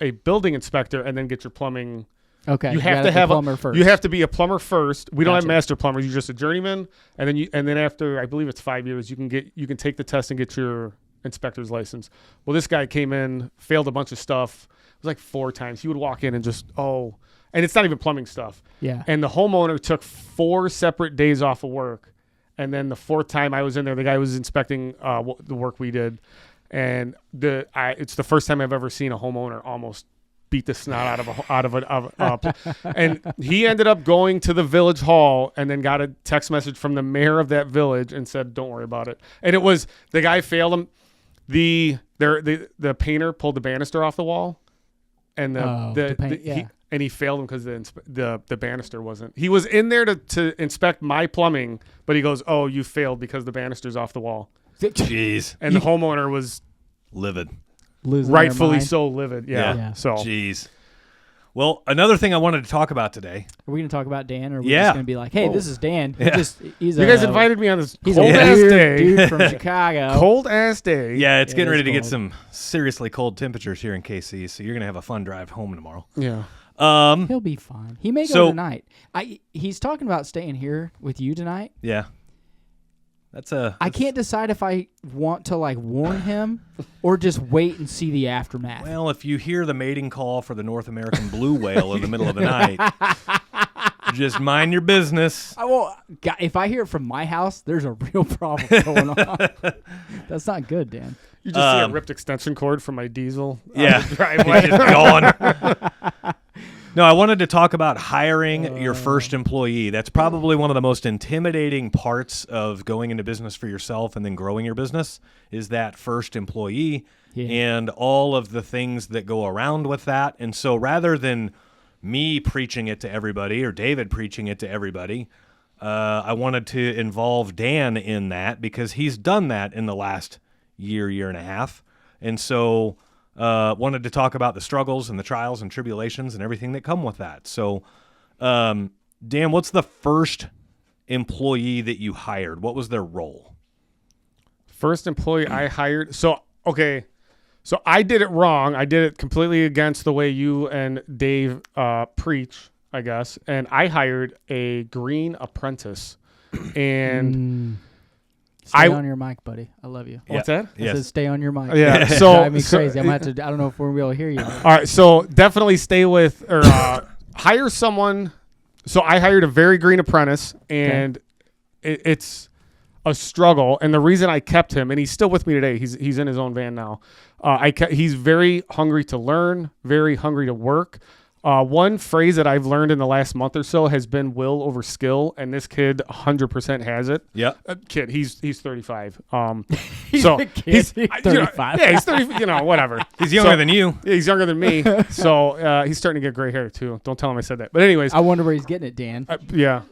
a building inspector and then get your plumbing. Okay, you have to have plumber first. You have to be a plumber first. We don't Gotcha. have master plumbers. You're just a journeyman, and then after, I believe it's 5 years, you can take the test and get your inspector's license. Well, this guy came in, failed a bunch of stuff, was like 4 times. He would walk in and just, and it's not even plumbing stuff. Yeah. And the homeowner took 4 separate days off of work. And then the 4th time I was in there, the guy was inspecting the work we did. And it's the first time I've ever seen a homeowner almost beat the snot out of and he ended up going to the village hall and then got a text message from the mayor of that village and said, don't worry about it. And it was, the guy failed him. The painter pulled the banister off the wall, and he failed him because the banister wasn't. He was in there to inspect my plumbing, but he goes, oh, you failed because the banister's off the wall. Jeez. And the homeowner was livid. Rightfully so livid. Yeah. So. Jeez. Well, another thing I wanted to talk about today. Are we going to talk about Dan, or are we just going to be like, hey, this is Dan. You guys invited me on this he's cold-ass a weird day. dude from Chicago. Cold-ass day. Yeah, it's getting ready to cold. get some seriously cold temperatures here in KC, so you're going to have a fun drive home tomorrow. Yeah. He'll be fine. He may go tonight. He's talking about staying here with you tonight. Yeah. I can't decide if I want to warn him or just wait and see the aftermath. Well, if you hear the mating call for the North American blue whale in the middle of the night, just mind your business. If I hear it from my house, there's a real problem going on. That's not good, Dan. You just see a ripped extension cord from my diesel. Yeah, driveway. just gone. No, I wanted to talk about hiring your first employee. That's probably one of the most intimidating parts of going into business for yourself and then growing your business is that first employee and all of the things that go around with that. And so rather than me preaching it to everybody or David preaching it to everybody, I wanted to involve Dan in that because he's done that in the last year and a half. And so wanted to talk about the struggles and the trials and tribulations and everything that come with that. So, Dan, what's the first employee that you hired? What was their role? First employee I hired. So I did it wrong. I did it completely against the way you and Dave preach, I guess. And I hired a green apprentice. And Stay on your mic, buddy. I love you. What's that? I said stay on your mic. Yeah. So drive me crazy. I'm gonna have to. I don't know if we're gonna be able to hear you. All right. So definitely stay with or hire someone. So I hired a very green apprentice, and it's a struggle. And the reason I kept him, and he's still with me today. He's in his own van now. He's very hungry to learn, very hungry to work. One phrase that I've learned in the last month or so has been will over skill, and this kid 100% has it. Yeah, kid, he's 35. He's so a kid. He's 35. He's 30. Whatever. He's younger than you. Yeah, he's younger than me. So he's starting to get gray hair too. Don't tell him I said that. But anyways, I wonder where he's getting it, Dan. Yeah,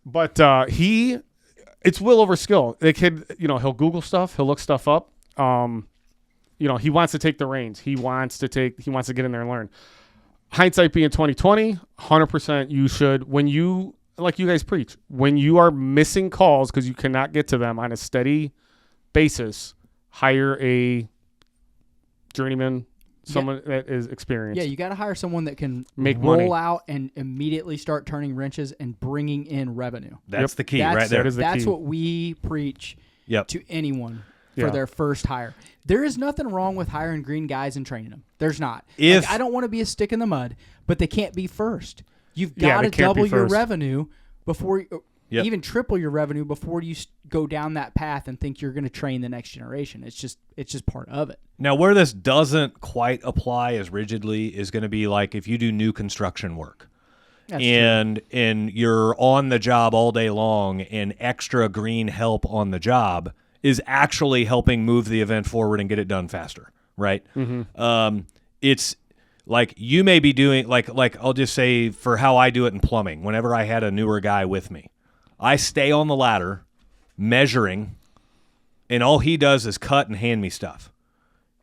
but it's will over skill. The kid, he'll Google stuff, he'll look stuff up. He wants to take the reins. He wants to get in there and learn. Hindsight being 2020, 100% you should, when you, like you guys preach, when you are missing calls because you cannot get to them on a steady basis, hire a journeyman, someone that is experienced. Yeah, you got to hire someone that can make roll money out and immediately start turning wrenches and bringing in revenue. That's the key right there. That's what we preach to anyone for their first hire. There is nothing wrong with hiring green guys and training them. There's not. I don't want to be a stick in the mud, but they can't be first. You've got to double your revenue before, even triple your revenue before you go down that path and think you're going to train the next generation. It's just part of it. Now, where this doesn't quite apply as rigidly is going to be like if you do new construction work. That's and you're on the job all day long and extra green help on the job is actually helping move the event forward and get it done faster, right? Mm-hmm. It's like you may be doing, like I'll just say for how I do it in plumbing, whenever I had a newer guy with me, I stay on the ladder measuring, and all he does is cut and hand me stuff.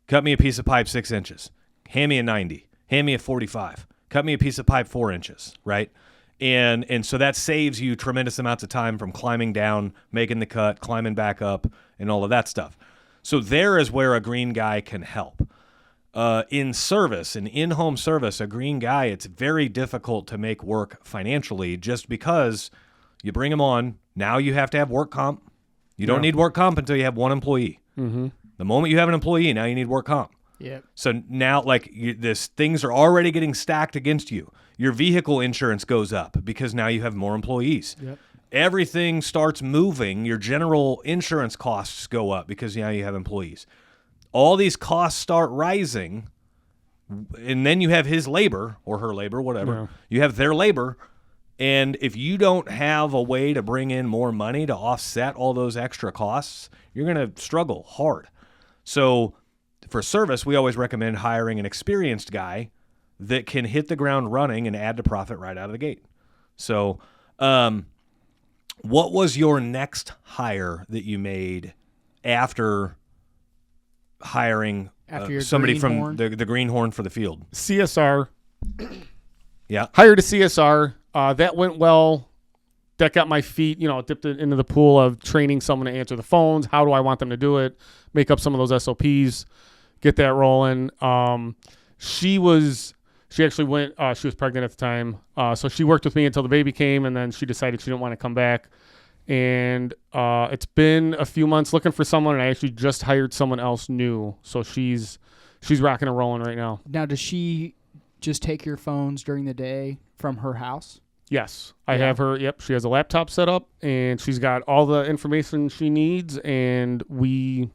Cut me a piece of pipe 6 inches. Hand me a 90. Hand me a 45. Cut me a piece of pipe 4 inches, right? And so that saves you tremendous amounts of time from climbing down, making the cut, climbing back up, and all of that stuff. So there is where a green guy can help. In service, in in-home service, a green guy, it's very difficult to make work financially just because you bring him on. Now you have to have work comp. You don't need work comp until you have one employee. Mm-hmm. The moment you have an employee, now you need work comp. Yep. So now, like, things are already getting stacked against you. Your vehicle insurance goes up because now you have more employees. Yep. Everything starts moving. Your general insurance costs go up because now you have employees. All these costs start rising, and then you have his labor or her labor, whatever. Yeah. You have their labor, and if you don't have a way to bring in more money to offset all those extra costs, you're going to struggle hard. So for service, we always recommend hiring an experienced guy that can hit the ground running and add to profit right out of the gate. So what was your next hire that you made after hiring somebody from the greenhorn for the field? CSR. Yeah. Hired a CSR. That went well. That got my feet, dipped into the pool of training someone to answer the phones. How do I want them to do it? Make up some of those SOPs. Get that rolling. She actually went, she was pregnant at the time. So she worked with me until the baby came, and then she decided she didn't want to come back. And it's been a few months looking for someone, and I actually just hired someone else new. So she's rocking and rolling right now. Now, does she just take your phones during the day from her house? Yes. I have her. Yep. She has a laptop set up, and she's got all the information she needs, and we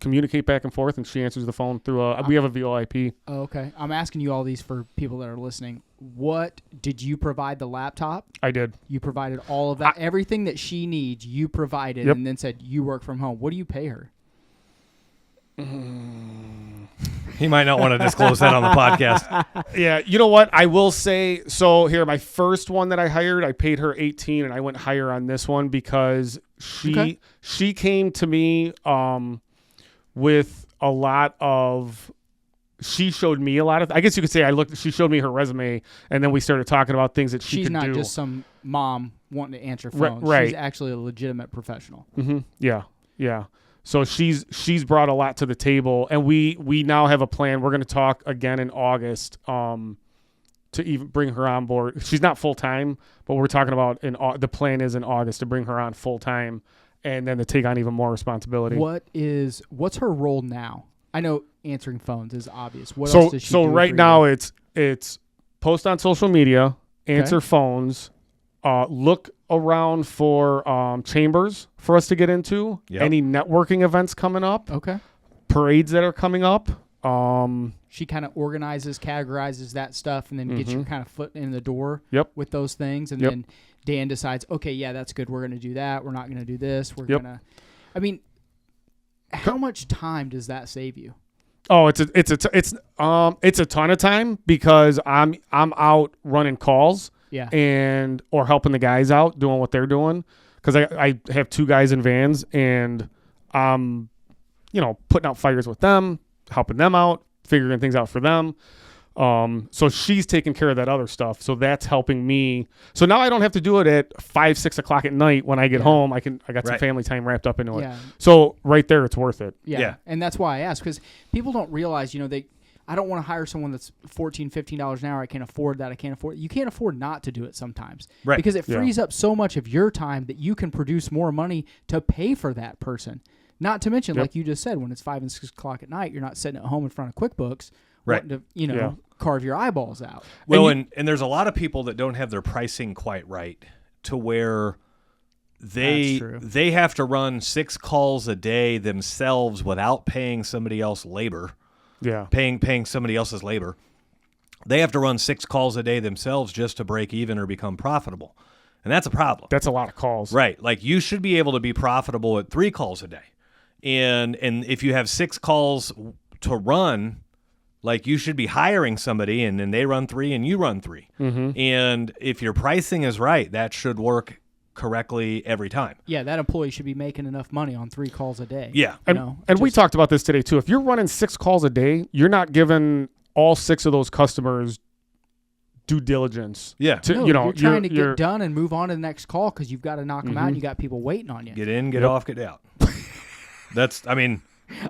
communicate back and forth, and she answers the phone through we have a VoIP. Oh, okay. I'm asking you all these for people that are listening. What did you provide the laptop? I did. You provided all of that. Everything that she needs, you provided, Yep. and then said you work from home. What do you pay her? He might not want to disclose that on the podcast. Yeah, you know what? I will say, so here, my first one that I hired, I paid her $18, and I went higher on this one because she came to me with a lot of, she showed me a lot of, I guess you could say she showed me her resume, and then we started talking about things that she She's could do. not just some mom wanting to answer phones. Right. She's actually a legitimate professional. Mm-hmm. Yeah. So she's brought a lot to the table, and we now have a plan. We're going to talk again in August to even bring her on board. She's not full time, but we're talking about the plan is in August to bring her on full time, and then to take on even more responsibility. What's her role now? I know answering phones is obvious. What else does she do? So right now it's post on social media, answer phones, look around for chambers for us to get into. Yep. Any networking events coming up. Okay. Parades that are coming up. She kind of organizes, categorizes that stuff, and then gets your kind of foot in the door with those things. And then Dan decides, okay, yeah, that's good. We're going to do that. We're not going to do this. We're going to. I mean, how much time does that save you? Oh, it's a ton of time because I'm out running calls. Yeah. Or helping the guys out doing what they're doing, because I have two guys in vans, and I'm putting out fires with them, helping them out, figuring things out for them. So she's taking care of that other stuff, so that's helping me. So now I don't have to do it at 5-6 o'clock at night when I get home. I got some family time wrapped up into it. So right there, it's worth it. Yeah. And that's why I ask, because people don't realize, I don't want to hire someone that's $14, $15 an hour. I can't afford that. You can't afford not to do it sometimes. Right. Because it frees up so much of your time that you can produce more money to pay for that person. Not to mention, like you just said, when it's 5 and 6 o'clock at night, you're not sitting at home in front of QuickBooks wanting to, carve your eyeballs out. Well, and there's a lot of people that don't have their pricing quite right to where they have to run 6 calls a day themselves without paying somebody else labor. Yeah. Paying somebody else's labor. They have to run 6 calls a day themselves just to break even or become profitable. And that's a problem. That's a lot of calls. Right. Like, you should be able to be profitable at 3 calls a day. And if you have 6 calls to run, like, you should be hiring somebody, and then they run 3 and you run 3. Mm-hmm. And if your pricing is right, that should work correctly every time. Yeah, that employee should be making enough money on 3 calls a day. Yeah. And we talked about this today too. If you're running 6 calls a day, you're not giving all 6 of those customers due diligence. Yeah. You're trying to get done and move on to the next call because you've got to knock them out and you got people waiting on you. Get in, get off, get out.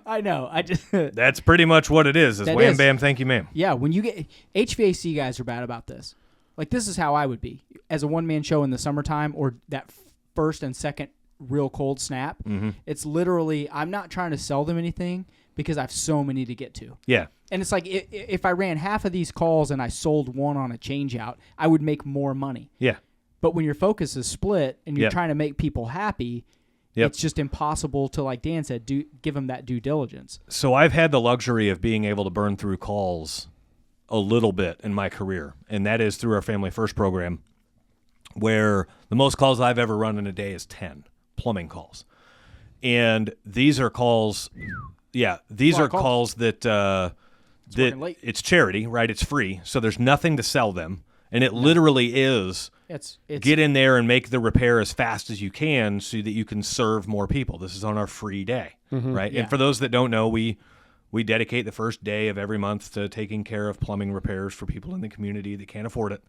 I know. That's pretty much what it is. Wham, bam, thank you, ma'am. Yeah, when you get HVAC guys are bad about this. Like, this is how I would be as a one-man show in the summertime, or that first and second real cold snap. Mm-hmm. It's literally, I'm not trying to sell them anything because I have so many to get to. Yeah. And it's like if I ran half of these calls and I sold one on a change out, I would make more money. Yeah. But when your focus is split and you're Yep. trying to make people happy, Yep. it's just impossible to, like Dan said, give them that due diligence. So I've had the luxury of being able to burn through calls a little bit in my career, and that is through our Family First program, where the most calls I've ever run in a day is 10 plumbing calls. And these are calls, these are calls that working late. it's charity, right? It's free, so there's nothing to sell them, and it literally is It's get in there and make the repair as fast as you can so that you can serve more people. This is on our free day, right? Yeah. And for those that don't know, we dedicate the first day of every month to taking care of plumbing repairs for people in the community that can't afford it.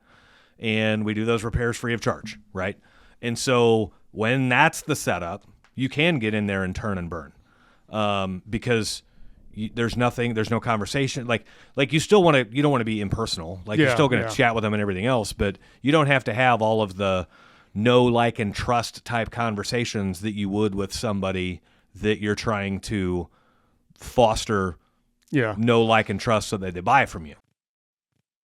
And we do those repairs free of charge, right? And so when that's the setup, you can get in there and turn and burn because there's no conversation. Like you don't want to be impersonal. Like you're still going to chat with them and everything else, but you don't have to have all of the know, like, and trust type conversations that you would with somebody that you're trying to foster know, like, and trust so that they buy from you.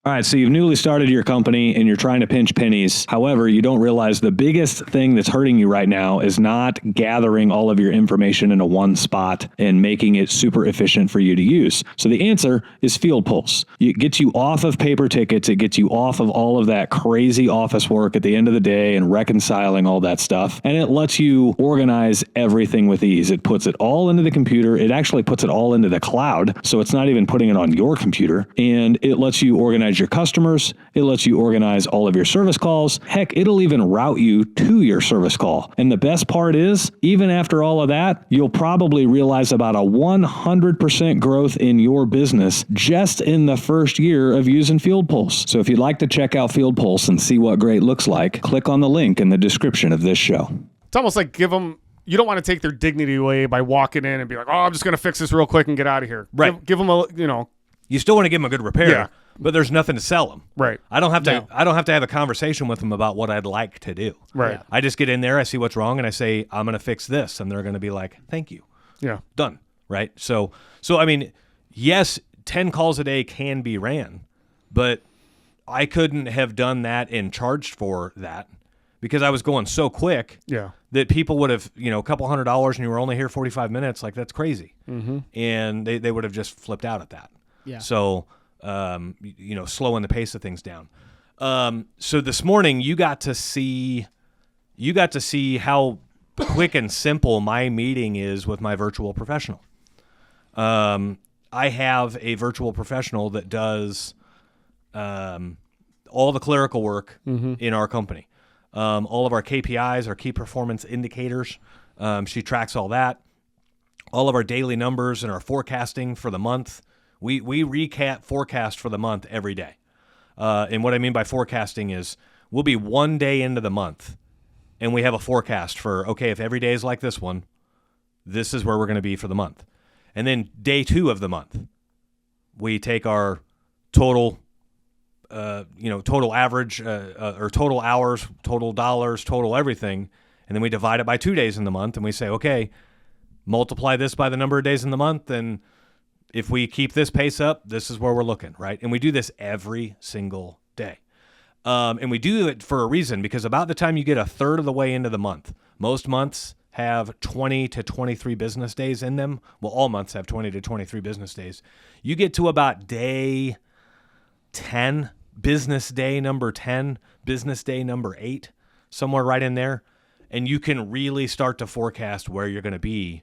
All right, so you've newly started your company and you're trying to pinch pennies. However, you don't realize the biggest thing that's hurting you right now is not gathering all of your information into one spot and making it super efficient for you to use. So the answer is Field Pulse. It gets you off of paper tickets. It gets you off of all of that crazy office work at the end of the day and reconciling all that stuff. And it lets you organize everything with ease. It puts it all into the computer. It actually puts it all into the cloud. So it's not even putting it on your computer. And it lets you organize your customers. It lets you organize all of your service calls. Heck, it'll even route you to your service call. And the best part is, even after all of that, you'll probably realize about a 100% growth in your business just in the first year of using Field Pulse. So if you'd like to check out Field Pulse and see what great looks like, click on the link in the description of this show. It's almost like you don't want to take their dignity away by walking in and be like, oh, I'm just going to fix this real quick and get out of here. Right. Give them You still want to give them a good repair. Yeah. But there's nothing to sell them. Right. I don't have to have a conversation with them about what I'd like to do. Right. I just get in there, I see what's wrong, and I say, I'm going to fix this. And they're going to be like, thank you. Yeah. Done. Right. So I mean, yes, 10 calls a day can be ran, but I couldn't have done that and charged for that because I was going so quick that people would have, a couple $100 and you were only here 45 minutes. Like, that's crazy. Mm-hmm. And they would have just flipped out at that. Yeah. So, slowing the pace of things down. So this morning you got to see how quick and simple my meeting is with my virtual professional. I have a virtual professional that does all the clerical work in our company. All of our KPIs, our key performance indicators. She tracks all that. All of our daily numbers and our forecasting for the month. We recap forecast for the month every day. And what I mean by forecasting is we'll be one day into the month and we have a forecast for, okay, if every day is like this one, this is where we're going to be for the month. And then day 2 of the month, we take our total, total average or total hours, total dollars, total everything. And then we divide it by 2 days in the month and we say, okay, multiply this by the number of days in the month. And if we keep this pace up, this is where we're looking, right? And we do this every single day. And we do it for a reason, because about the time you get a third of the way into the month, most months have 20 to 23 business days in them. Well, all months have 20 to 23 business days. You get to about day 10, business day number 10, business day number 8, somewhere right in there, and you can really start to forecast where you're going to be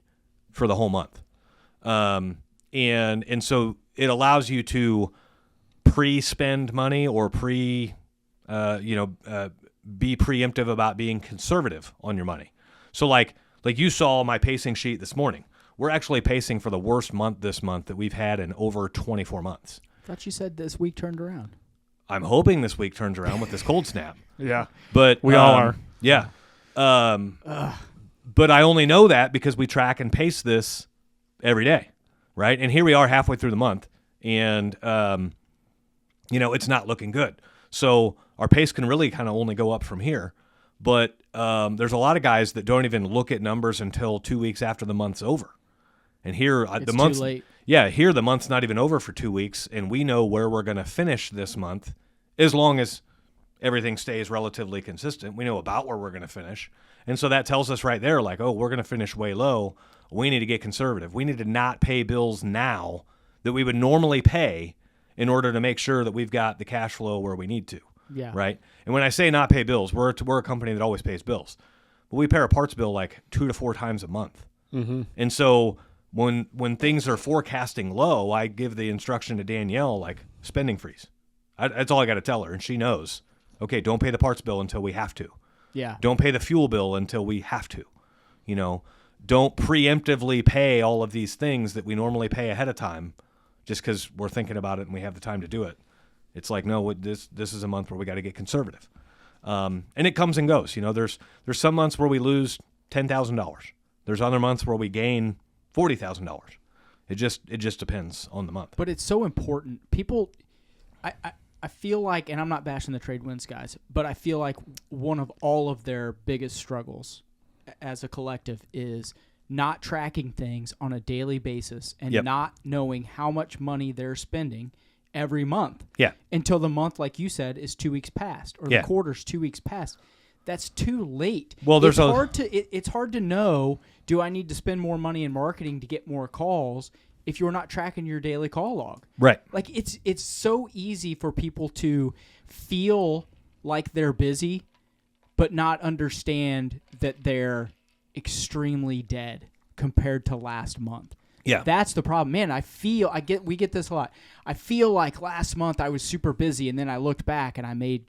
for the whole month. And so it allows you to pre-spend money or be preemptive about being conservative on your money. So like you saw my pacing sheet this morning. We're actually pacing for the worst month this month that we've had in over 24 months. I thought you said this week turned around. I'm hoping this week turns around with this cold snap. Yeah. But we all are. Yeah. But I only know that because we track and pace this every day. Right. And here we are halfway through the month and, it's not looking good. So our pace can really kind of only go up from here. But there's a lot of guys that don't even look at numbers until 2 weeks after the month's over. And here It's the month's too late. Yeah, here the month's not even over for 2 weeks, and we know where we're going to finish this month, as long as everything stays relatively consistent. We know about where we're going to finish, and so that tells us right there, like, oh, we're going to finish way low. We need to get conservative. We need to not pay bills now that we would normally pay in order to make sure that we've got the cash flow where we need to. Yeah. Right. And when I say not pay bills, we're a company that always pays bills, but we pay our parts bill like 2 to 4 times a month, and so. When things are forecasting low, I give the instruction to Danielle, like, spending freeze. That's all I got to tell her, and she knows. Okay, don't pay the parts bill until we have to. Yeah. Don't pay the fuel bill until we have to. You know, don't preemptively pay all of these things that we normally pay ahead of time just because we're thinking about it and we have the time to do it. It's like, no, this is a month where we got to get conservative. And it comes and goes. You know, there's some months where we lose $10,000. There's other months where we gain $40,000. It just depends on the month. But it's so important. People, I feel like, and I'm not bashing the trade winds guys, but I feel like one of all of their biggest struggles as a collective is not tracking things on a daily basis and not knowing how much money they're spending every month. Yeah. Until the month, like you said, is 2 weeks past, or the quarter's 2 weeks past. That's too late. Well, it's hard to know, do I need to spend more money in marketing to get more calls if you're not tracking your daily call log? Right. Like, it's so easy for people to feel like they're busy but not understand that they're extremely dead compared to last month. Yeah. That's the problem. Man, we get this a lot. I feel like last month I was super busy, and then I looked back and I made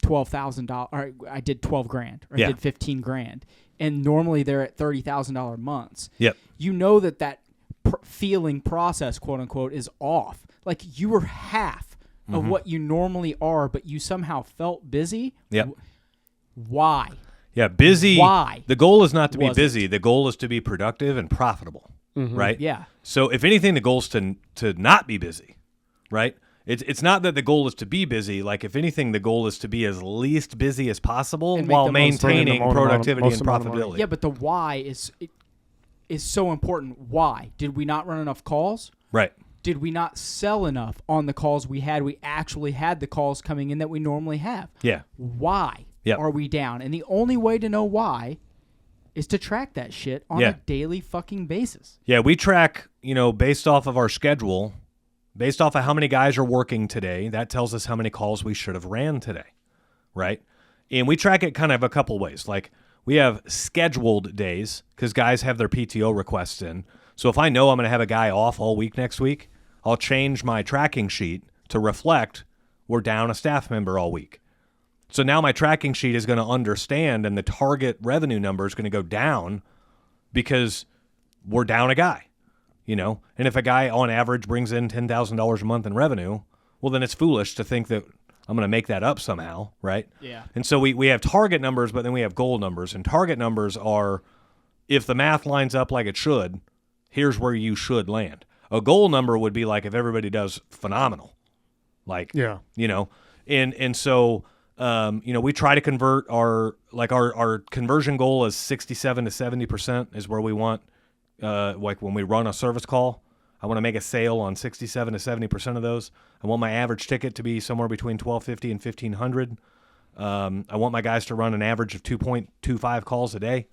$12,000, or I did $12,000, or I did $15,000, and normally they're at $30,000 months. Yep. You know that feeling process, quote unquote, is off. Like, you were half of what you normally are, but you somehow felt busy. Yep. Why? Yeah, busy. Why? The goal is not to be Was busy. The goal is to be productive and profitable, right? Yeah. So if anything, the goal is to not be busy, right? It's not that the goal is to be busy. Like, if anything, the goal is to be as least busy as possible And make while the most maintaining productivity and amount of money. profitability. Yeah, but the why is so important. Why? Did we not run enough calls? Right. Did we not sell enough on the calls we had? We actually had the calls coming in that we normally have. Yeah. Why Yep. are we down? And the only way to know why is to track that shit on a daily fucking basis. Yeah, we track, based off of our schedule, based off of how many guys are working today. That tells us how many calls we should have ran today, right? And we track it kind of a couple ways. Like, we have scheduled days because guys have their PTO requests in. So if I know I'm going to have a guy off all week next week, I'll change my tracking sheet to reflect we're down a staff member all week. So now my tracking sheet is going to understand, and the target revenue number is going to go down because we're down a guy, And if a guy on average brings in $10,000 a month in revenue, well, then it's foolish to think that I'm going to make that up somehow, right? Yeah. And so we have target numbers, but then we have goal numbers. And target numbers are, if the math lines up like it should, here's where you should land. A goal number would be like if everybody does phenomenal. Like, and so, we try to convert our conversion goal is 67 to 70% is where we want, like when we run a service call, I want to make a sale on 67 to 70% of those. I want my average ticket to be somewhere between $1,250 and $1,500. I want my guys to run an average of 2.25 calls a day,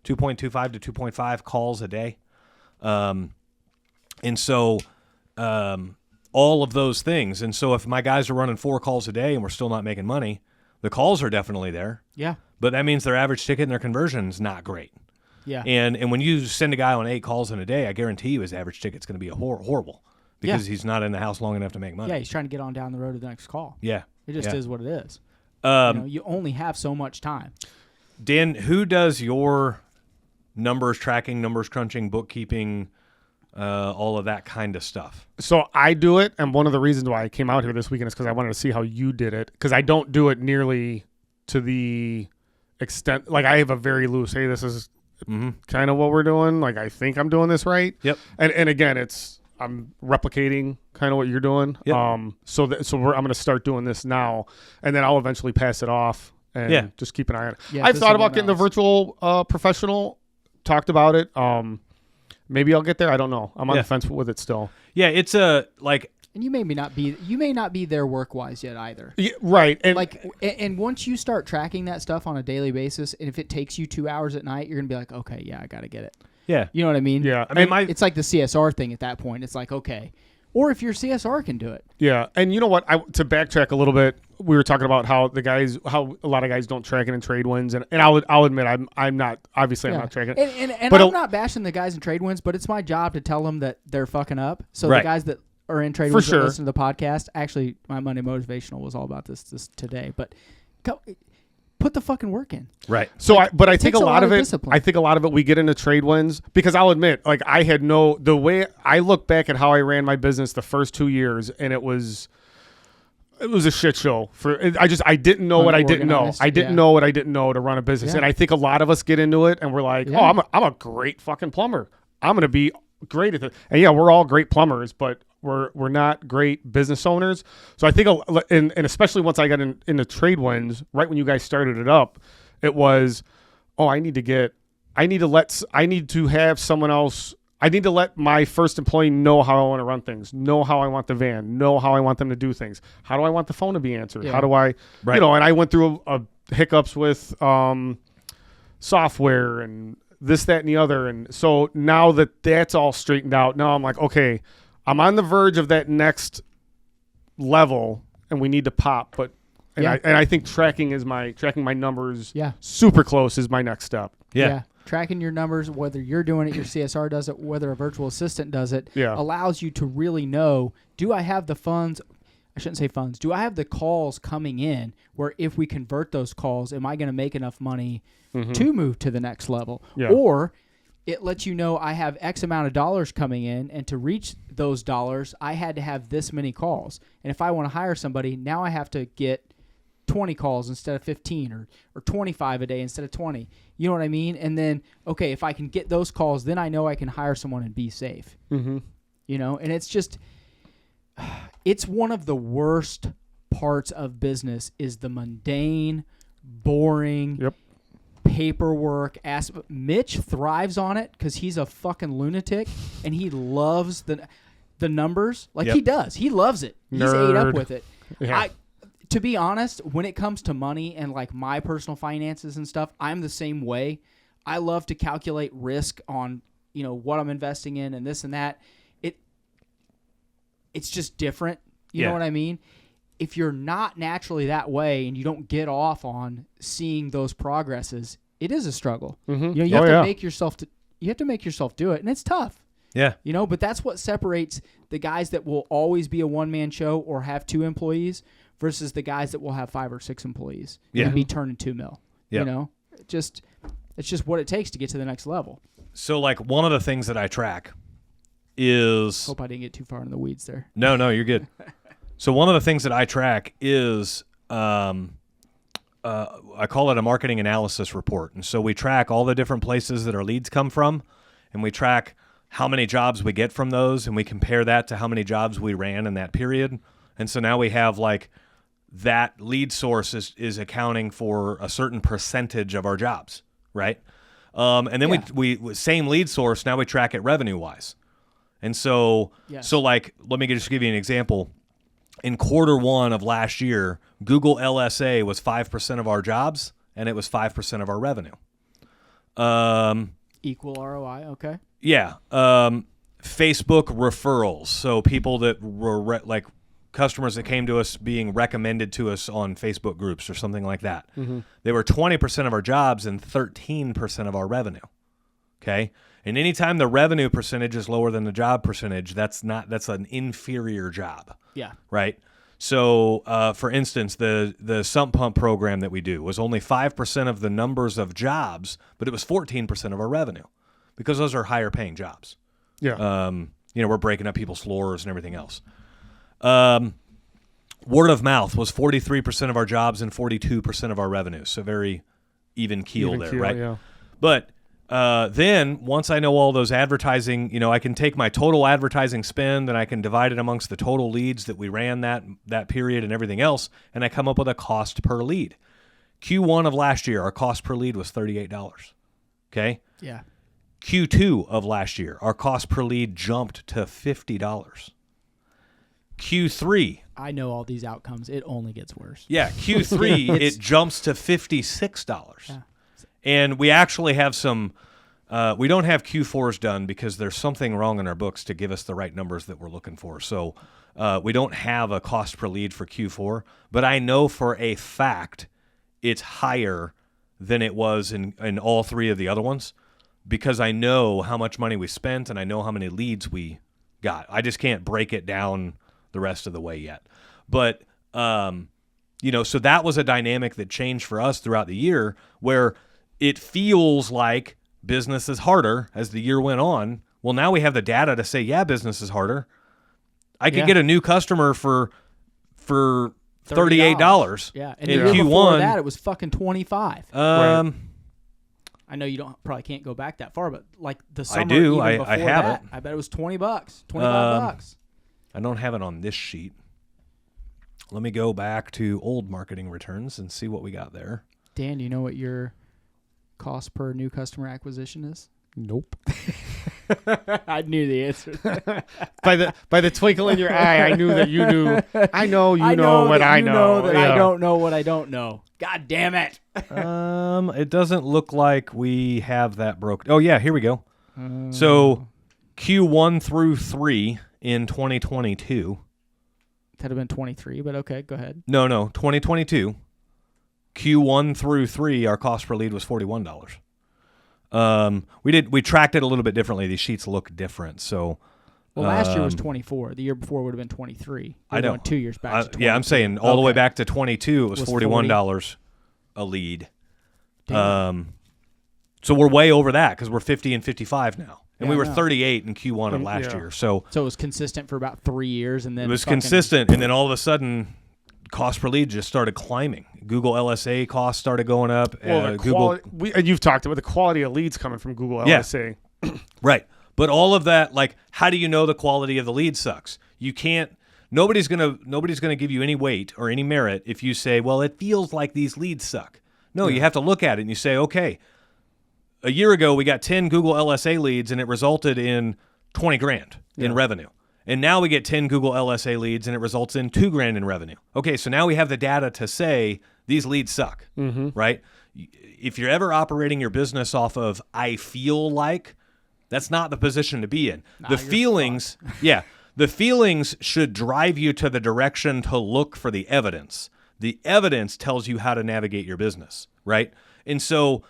2.25 to 2.5 calls a day. And so, all of those things. And so if my guys are running 4 calls a day and we're still not making money, the calls are definitely there. Yeah. But that means their average ticket and their conversion is not great. Yeah. And when you send a guy on 8 calls in a day, I guarantee you his average ticket's going to be horrible because he's not in the house long enough to make money. Yeah, he's trying to get on down the road to the next call. Yeah. It just is what it is. You only have so much time. Dan, who does your numbers tracking, numbers crunching, bookkeeping, all of that kind of stuff? So I do it, and one of the reasons why I came out here this weekend is because I wanted to see how you did it, because I don't do it nearly to the extent. Like, I have a very loose, hey, this is kind of what we're doing. Like, I think I'm doing this right. Yep. And again, I'm replicating kind of what you're doing. Yep. I'm going to start doing this now, and then I'll eventually pass it off and just keep an eye on it. Yeah, I've thought about getting the virtual professional. Talked about it. Maybe I'll get there. I don't know. I'm on the fence with it still. Yeah, it's a like. And you may not be there work wise yet either. Yeah, right. And and once you start tracking that stuff on a daily basis, and if it takes you 2 hours at night, you're gonna be like, okay, yeah, I gotta get it. Yeah. You know what I mean? Yeah. I mean, it's like the CSR thing at that point. It's like, okay. Or if your CSR can do it. Yeah. And you know what? To backtrack a little bit, we were talking about how a lot of guys don't track it in trade wins. And I'll admit, I'm not tracking it. And but I'm not bashing the guys in trade wins, but it's my job to tell them that they're fucking up. So the guys that are in trade wins that listen to the podcast, actually, my Monday Motivational was all about this today. But put the fucking work in. Right. So I think a lot of it, discipline. I think a lot of it we get into trade wins because I'll admit, like the way I look back at how I ran my business the first 2 years, and it was a shit show. I didn't know what I didn't know. I didn't know what I didn't know to run a business. Yeah. And I think a lot of us get into it and we're like, oh, I'm a great fucking plumber. I'm going to be great at it. And yeah, we're all great plumbers, but we're not great business owners. So I think, and especially once I got into trade wins, right when you guys started it up, it was, oh, I need to have someone else. I need to let my first employee know how I want to run things, know how I want the van, know how I want them to do things. How do I want the phone to be answered? How do I, and I went through hiccups with software and this, that, and the other. And so now that's all straightened out, now I'm like, okay, I'm on the verge of that next level and we need to pop. I think tracking my numbers super close is my next step. Yeah. Tracking your numbers, whether you're doing it, your CSR does it, whether a virtual assistant does it, allows you to really know, do I have the funds? I shouldn't say funds. Do I have the calls coming in where if we convert those calls, am I going to make enough money to move to the next level? Yeah. Or it lets you know I have X amount of dollars coming in, and to reach those dollars, I had to have this many calls. And if I want to hire somebody, now I have to get 20 calls instead of 15 or 25 a day instead of 20. You know what I mean? And then, okay, if I can get those calls, then I know I can hire someone and be safe. Mm-hmm. You know, and it's one of the worst parts of business is the mundane, boring, paperwork. Mitch thrives on it because he's a fucking lunatic and he loves the numbers. Like he does. He loves it. He's ate up with it. Yeah. To be honest, when it comes to money and like my personal finances and stuff, I'm the same way. I love to calculate risk on, what I'm investing in and this and that. It's just different. You know what I mean? If you're not naturally that way and you don't get off on seeing those progresses, it is a struggle. Mm-hmm. You have to make yourself do it, and it's tough. Yeah. But that's what separates the guys that will always be a one-man show or have 2 employees versus the guys that will have 5 or 6 employees and be turning $2 million. Yeah. It's just what it takes to get to the next level. So like one of the things that I track is... Hope I didn't get too far in the weeds there. No, you're good. So one of the things that I track is I call it a marketing analysis report. And so we track all the different places that our leads come from, and we track how many jobs we get from those, and we compare that to how many jobs we ran in that period. And so now we have like that lead source is accounting for a certain percentage of our jobs, right? And then we same lead source, now we track it revenue-wise. And so, like, let me just give you an example. In Q1 of last year, Google LSA was 5% of our jobs, and it was 5% of our revenue. Equal ROI, okay. Yeah. Facebook referrals. So people that were customers that came to us being recommended to us on Facebook groups or something like that. Mm-hmm. They were 20% of our jobs and 13% of our revenue. Okay. And anytime the revenue percentage is lower than the job percentage, that's an inferior job. Yeah. Right. So, for instance, the sump pump program that we do was only 5% of the numbers of jobs, but it was 14% of our revenue because those are higher paying jobs. Yeah. We're breaking up people's floors and everything else. Word of mouth was 43% of our jobs and 42% of our revenue. So very even keel there, right? Yeah. But then once I know all those advertising, I can take my total advertising spend and I can divide it amongst the total leads that we ran that period and everything else, and I come up with a cost per lead. Q1 of last year, our cost per lead was $38. Okay? Yeah. Q2 of last year, our cost per lead jumped to $50. Q3. I know all these outcomes. It only gets worse. Yeah, Q3, it jumps to $56. Yeah. And we actually have some, we don't have Q4s done because there's something wrong in our books to give us the right numbers that we're looking for. So we don't have a cost per lead for Q4, but I know for a fact it's higher than it was in all three of the other ones because I know how much money we spent and I know how many leads we got. I just can't break it down the rest of the way yet. But, so that was a dynamic that changed for us throughout the year where it feels like business is harder as the year went on. Well, now we have the data to say, yeah, business is harder. I could get a new customer for $38. Yeah, and in the year Q1 before that it was fucking $25. Right. I know you probably can't go back that far, but like the summer, I do. even I before have that, it. I bet it was $20, $25. I don't have it on this sheet. Let me go back to old marketing returns and see what we got there. Dan, do you know what your cost per new customer acquisition is? Nope. I knew the answer. by the twinkle in your eye, I knew that you knew. I know you know what I know. That Yeah. I don't know what I don't know. God damn it. It doesn't look like we have that broken. Oh yeah, here we go. So Q1 through 3 in 2022. That'd have been 23, but okay, go ahead. No, 2022. Q1 through 3, our cost per lead was $41. We tracked it a little bit differently. These sheets look different. So, well, last year was 24. The year before would have been 23. I know. 2 years back. To yeah, I'm saying all the way back to 22. It was $41 a lead. So we're way over that because we're 50 and 55 now, and we were 38 in Q1 of last year. So it was consistent for about 3 years, and then it was consistent, and then all of a sudden, cost per lead just started climbing. Google LSA costs started going up. Well, and you've talked about the quality of leads coming from Google LSA. Right. But all of that, like, how do you know the quality of the lead sucks? You can't. Nobody's gonna give you any weight or any merit if you say, well, it feels like these leads suck. No, you have to look at it and you say, okay, a year ago we got 10 Google LSA leads and it resulted in $20,000 in revenue. And now we get 10 Google LSA leads and it results in $2,000 in revenue. Okay, so now we have the data to say these leads suck, right? If you're ever operating your business off of I feel like, that's not the position to be in. The feelings, the feelings should drive you to the direction to look for the evidence. The evidence tells you how to navigate your business, right? And so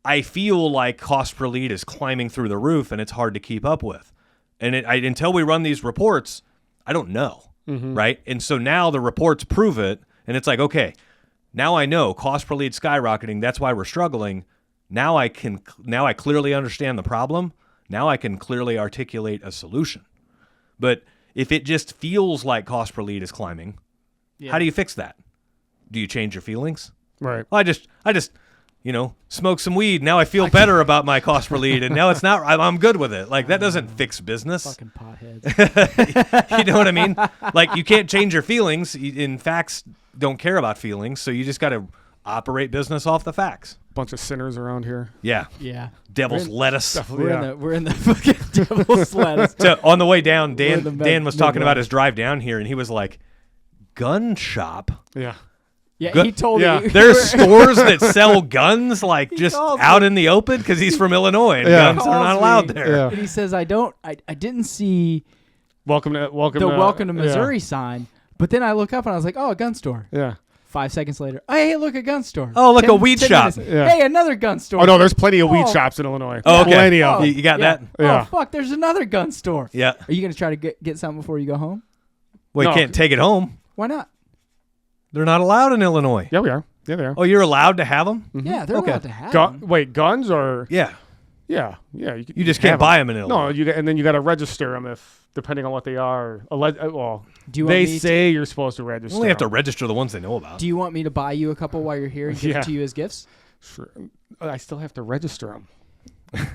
I feel like cost per lead is climbing through the roof and it's hard to keep up with. And until we run these reports, I don't know, right? And so now the reports prove it, and it's like, okay, now I know cost per lead skyrocketing. That's why we're struggling. Now I clearly understand the problem. Now I can clearly articulate a solution. But if it just feels like cost per lead is climbing, how do you fix that? Do you change your feelings? Right. Well, I just smoke some weed. Now I feel better about my cost per lead, and now it's not. I'm good with it. Like that doesn't fix business. Fucking potheads. You know what I mean? Like you can't change your feelings. In facts, don't care about feelings. So you just got to operate business off the facts. Bunch of sinners around here. Yeah. Yeah. Devil's lettuce. We're in the fucking devil's lettuce. So on the way down, Dan was talking Midwest. about his drive down here, and he was like, "Gun shop." Yeah. Yeah, he told me. There's stores that sell guns like just out in the open because he's from Illinois and guns are not allowed there. Yeah. And he says, I didn't see Welcome to Missouri sign, but then I look up and I was like, oh, a gun store. Yeah. 5 seconds later, hey, look, a gun store. Oh, look, a weed shop. Yeah. Hey, another gun store. Oh no, there's plenty of weed shops in Illinois. Oh, okay. Plenty of them. You got that? Yeah. Oh, fuck, there's another gun store. Yeah. Are you going to try to get something before you go home? Well, you No. can't take it home. Why not? They're not allowed in Illinois. Yeah, we are. Yeah, they are. Oh, you're allowed to have them? Yeah, they're allowed to have them. Wait, guns or Yeah. yeah. You just can't buy them in Illinois. No, and then you got to register them depending on what they are. Well, Do you want they me say you're supposed to register. You only have to them. register the ones they know about. Do you want me to buy you a couple while you're here and give it to you as gifts? Sure. I still have to register them.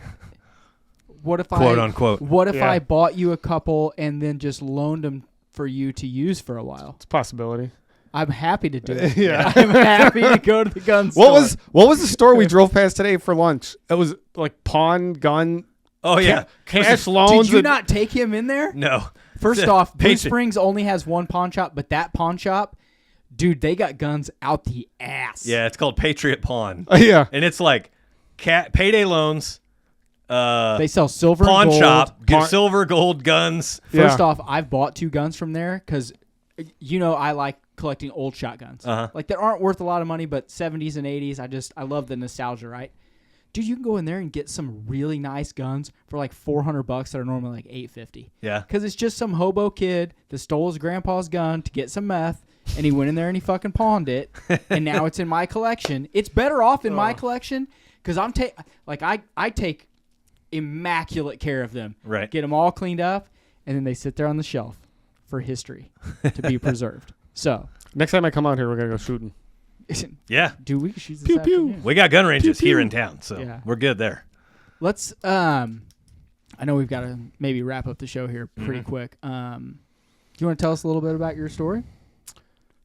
What if Quote unquote. What if Yeah. I bought you a couple and then just loaned them for you to use for a while? It's a possibility. I'm happy to do it. Yeah. I'm happy to go to the gun store. What was the store we drove past today for lunch? It was like pawn gun Oh yeah, cash loans. Did you not take him in there? no. First off, Blue Patient. Springs only has one pawn shop, but that pawn shop, dude, they got guns out the ass. Yeah, it's called Patriot Pawn. Yeah. And it's like payday loans, They sell silver pawn and gold. shop, silver, gold, guns. First Yeah. off, I've bought 2 guns from there because, I like collecting old shotguns. Like, that aren't worth a lot of money, but 70s and 80s, I love the nostalgia, right? Dude, you can go in there and get some really nice guns for like $400 that are normally like $850. Yeah. Because it's just some hobo kid that stole his grandpa's gun to get some meth, and he went in there and he fucking pawned it, and now it's in my collection. It's better off in my collection because I take immaculate care of them. Right. Get them all cleaned up, and then they sit there on the shelf for history to be preserved. So Next time I come out here, we're gonna go shooting. Yeah. dude, we can shoot this Pew, pew. afternoon. We got gun ranges here in town, so Yeah. we're good there. Let's I know we've got to maybe wrap up the show here pretty quick. Do you want to tell us a little bit about your story?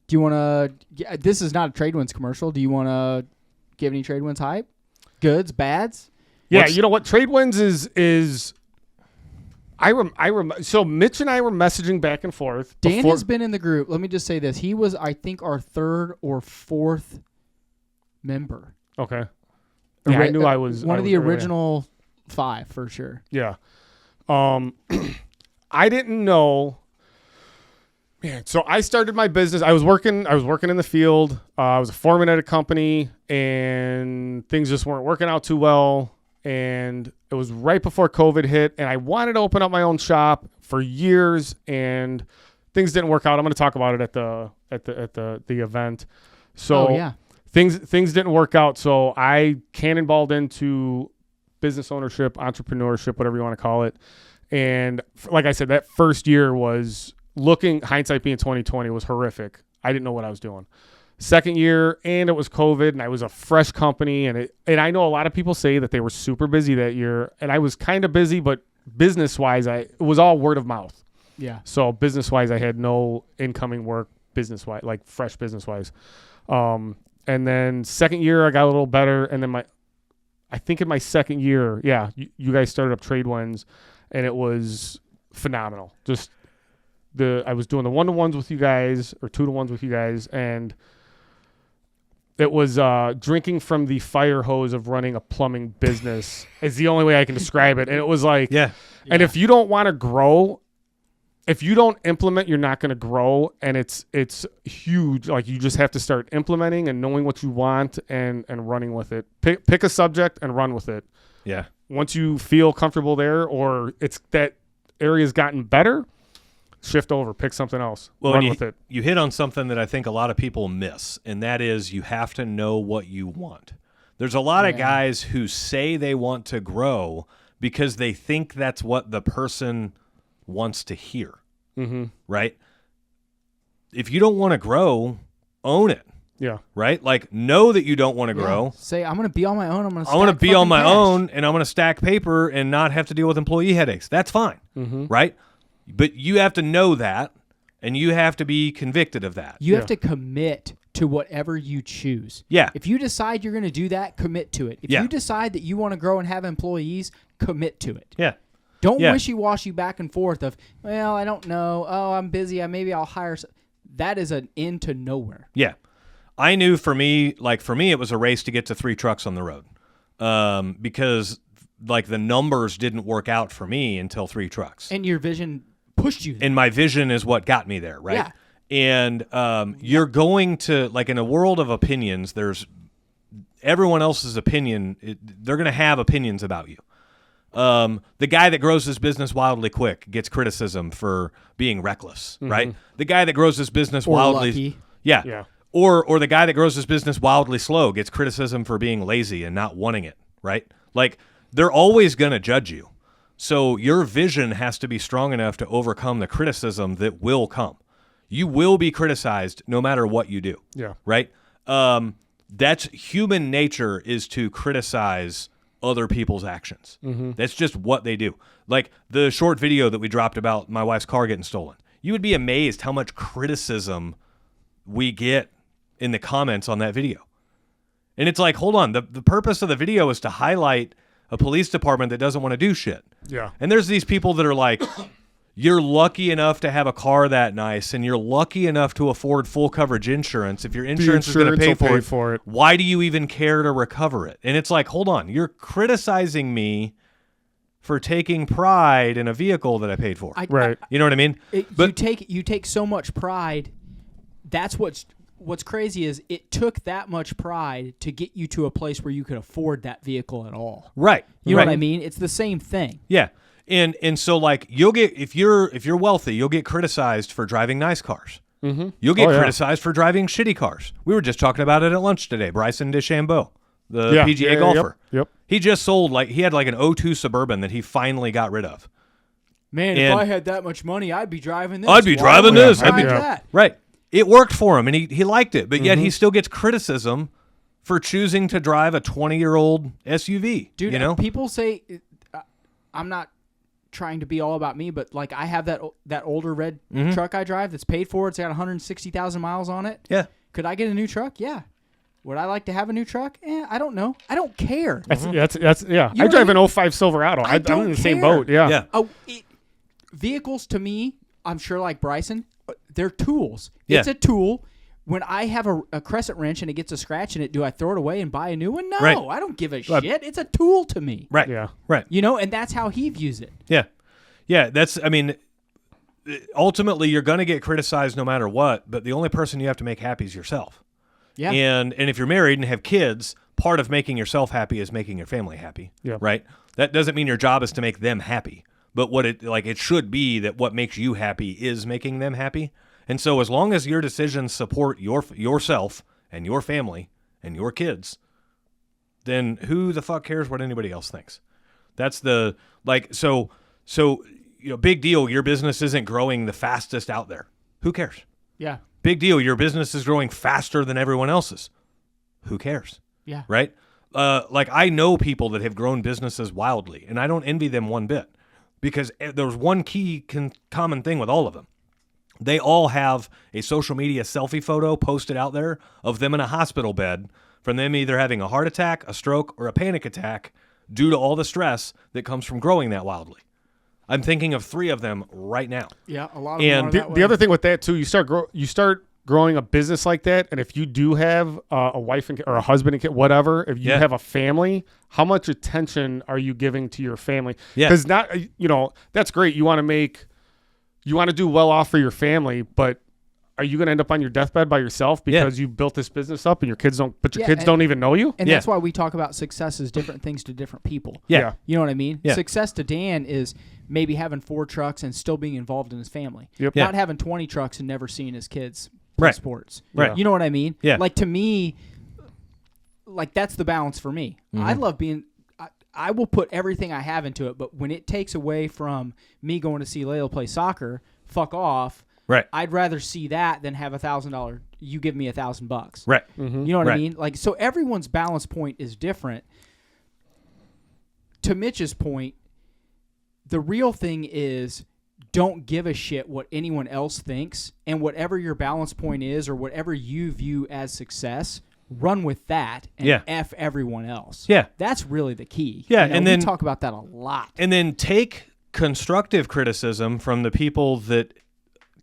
Do you want to this is not a Tradewinds commercial. Do you want to give any Tradewinds hype? Goods, bads? Yeah, you know what? Tradewinds is so Mitch and I were messaging back and forth. Dan before- has been in the group. Let me just say this. He was, I think, our 3rd or 4th member. Okay. Yeah, I knew I was one I of was the early. original 5 for sure. Yeah. I didn't know. Man, so I started my business. I was working in the field. I was a foreman at a company, and things just weren't working out too well. And it was right before COVID hit, and I wanted to open up my own shop for years, and things didn't work out. I'm going to talk about it at the event. So Oh, yeah. things didn't work out. So I cannonballed into business ownership, entrepreneurship, whatever you want to call it. And like I said, that first year was hindsight being 2020 was horrific. I didn't know what I was doing. Second year, and it was COVID, and I was a fresh company, and I know a lot of people say that they were super busy that year, and I was kind of busy, but business-wise, it was all word of mouth. Yeah. So business-wise, I had no incoming work business-wise, like fresh business-wise. And then second year, I got a little better, and then I think in my second year, yeah, you guys started up Tradewinds, and it was phenomenal. Just I was doing the 1-to-1s with you guys, or 2-to-1s with you guys, and it was drinking from the fire hose of running a plumbing business is the only way I can describe it. And it was like, Yeah. And if you don't want to grow, if you don't implement, you're not going to grow. And it's huge. Like, you just have to start implementing and knowing what you want and running with it. Pick a subject and run with it. Yeah. Once you feel comfortable there, or it's that area's gotten better, shift over, pick something else, run with it. You hit on something that I think a lot of people miss, and that is you have to know what you want. There's a lot of guys who say they want to grow because they think that's what the person wants to hear, right? If you don't want to grow, own it, Yeah. right? Like, know that you don't want to grow. Say, I'm going to be on my own. I want to be on my own, and I'm going to stack paper and not have to deal with employee headaches. That's fine, right? But you have to know that, and you have to be convicted of that. You have to commit to whatever you choose. Yeah. If you decide you're going to do that, commit to it. If you decide that you want to grow and have employees, commit to it. Yeah. Don't wishy-washy back and forth of, well, I don't know. Oh, I'm busy. Maybe I'll hire. That is an end to nowhere. Yeah. I knew for me, it was a race to get to 3 trucks on the road, because like the numbers didn't work out for me until 3 trucks. And your vision pushed you there. And my vision is what got me there, right? Yeah. And you're going to, like, in a world of opinions, there's everyone else's opinion. They're going to have opinions about you. The guy that grows his business wildly quick gets criticism for being reckless, right? The guy that grows his business wildly, lucky. yeah. Or the guy that grows his business wildly slow gets criticism for being lazy and not wanting it, right? Like, they're always going to judge you. So your vision has to be strong enough to overcome the criticism that will come. You will be criticized no matter what you do. Yeah. Right? That's human nature, is to criticize other people's actions. That's just what they do. Like the short video that we dropped about my wife's car getting stolen. You would be amazed how much criticism we get in the comments on that video. And it's like, hold on, the purpose of the video is to highlight a police department that doesn't want to do shit. Yeah. And there's these people that are like, you're lucky enough to have a car that nice, and you're lucky enough to afford full coverage insurance. If your insurance is going to pay for it, why do you even care to recover it? And it's like, hold on, you're criticizing me for taking pride in a vehicle that I paid for. Right. You know what I mean? You take so much pride. That's what's crazy is it took that much pride to get you to a place where you could afford that vehicle at all. Right. You know what I mean? It's the same thing. Yeah. And so like you'll get if you're wealthy, you'll get criticized for driving nice cars. Mm-hmm. You'll get criticized for driving shitty cars. We were just talking about it at lunch today. Bryson DeChambeau, the PGA golfer. Yep. He just sold he had like an 02 Suburban that he finally got rid of. Man, if I had that much money, I'd be driving this. I'd be driving this. I'd be that. Right. It worked for him and he liked it, but yet he still gets criticism for choosing to drive a 20-year-old SUV. Dude, you know? People say I'm not trying to be all about me, but like I have that older red truck I drive that's paid for. It's got 160,000 miles on it. Yeah. Could I get a new truck? Yeah. Would I like to have a new truck? I don't know. I don't care. That's yeah. I drive an 05 Silverado. I'm in the same boat. Yeah. Yeah. Oh, vehicles to me, I'm sure like Bryson, they're tools. Yeah. It's a tool. When I have a crescent wrench and it gets a scratch in it, do I throw it away and buy a new one? No, Right. I don't give a shit. It's a tool to me. Right. Yeah. Right. You know, and that's how he views it. Yeah. Yeah, ultimately you're going to get criticized no matter what, but the only person you have to make happy is yourself. Yeah. And if you're married and have kids, part of making yourself happy is making your family happy. Yeah. Right? That doesn't mean your job is to make them happy, but it should be that what makes you happy is making them happy. And so as long as your decisions support yourself and your family and your kids, then who the fuck cares what anybody else thinks? That's the big deal, your business isn't growing the fastest out there. Who cares? Yeah. Big deal, your business is growing faster than everyone else's. Who cares? Yeah. Right? I know people that have grown businesses wildly, and I don't envy them one bit because there's one key common thing with all of them. They all have a social media selfie photo posted out there of them in a hospital bed from them either having a heart attack, a stroke, or a panic attack due to all the stress that comes from growing that wildly. I'm thinking of 3 of them right now. Yeah, a lot of them are that way. The other thing with that too, you start growing a business like that, and if you do have a wife or a husband and kid, whatever, if you have a family, how much attention are you giving to your family? Yeah, because that's great. You want to do well off for your family, but are you going to end up on your deathbed by yourself because you built this business up and your kids don't? But your kids don't even know you. And that's why we talk about success as different things to different people. Yeah. You know what I mean? Yeah. Success to Dan is maybe having 4 trucks and still being involved in his family. Yep. Not having 20 trucks and never seeing his kids play sports. Right. You know what I mean? Yeah. Like to me, like that's the balance for me. I love being. I will put everything I have into it, but when it takes away from me going to see Layla play soccer, fuck off. Right. I'd rather see that than have $1,000. You give me $1,000. Right. You know what I mean? Like, so everyone's balance point is different. To Mitch's point, the real thing is don't give a shit what anyone else thinks, and whatever your balance point is or whatever you view as success, run with that and F everyone else. Yeah. That's really the key. Yeah, and then we talk about that a lot. And then take constructive criticism from the people that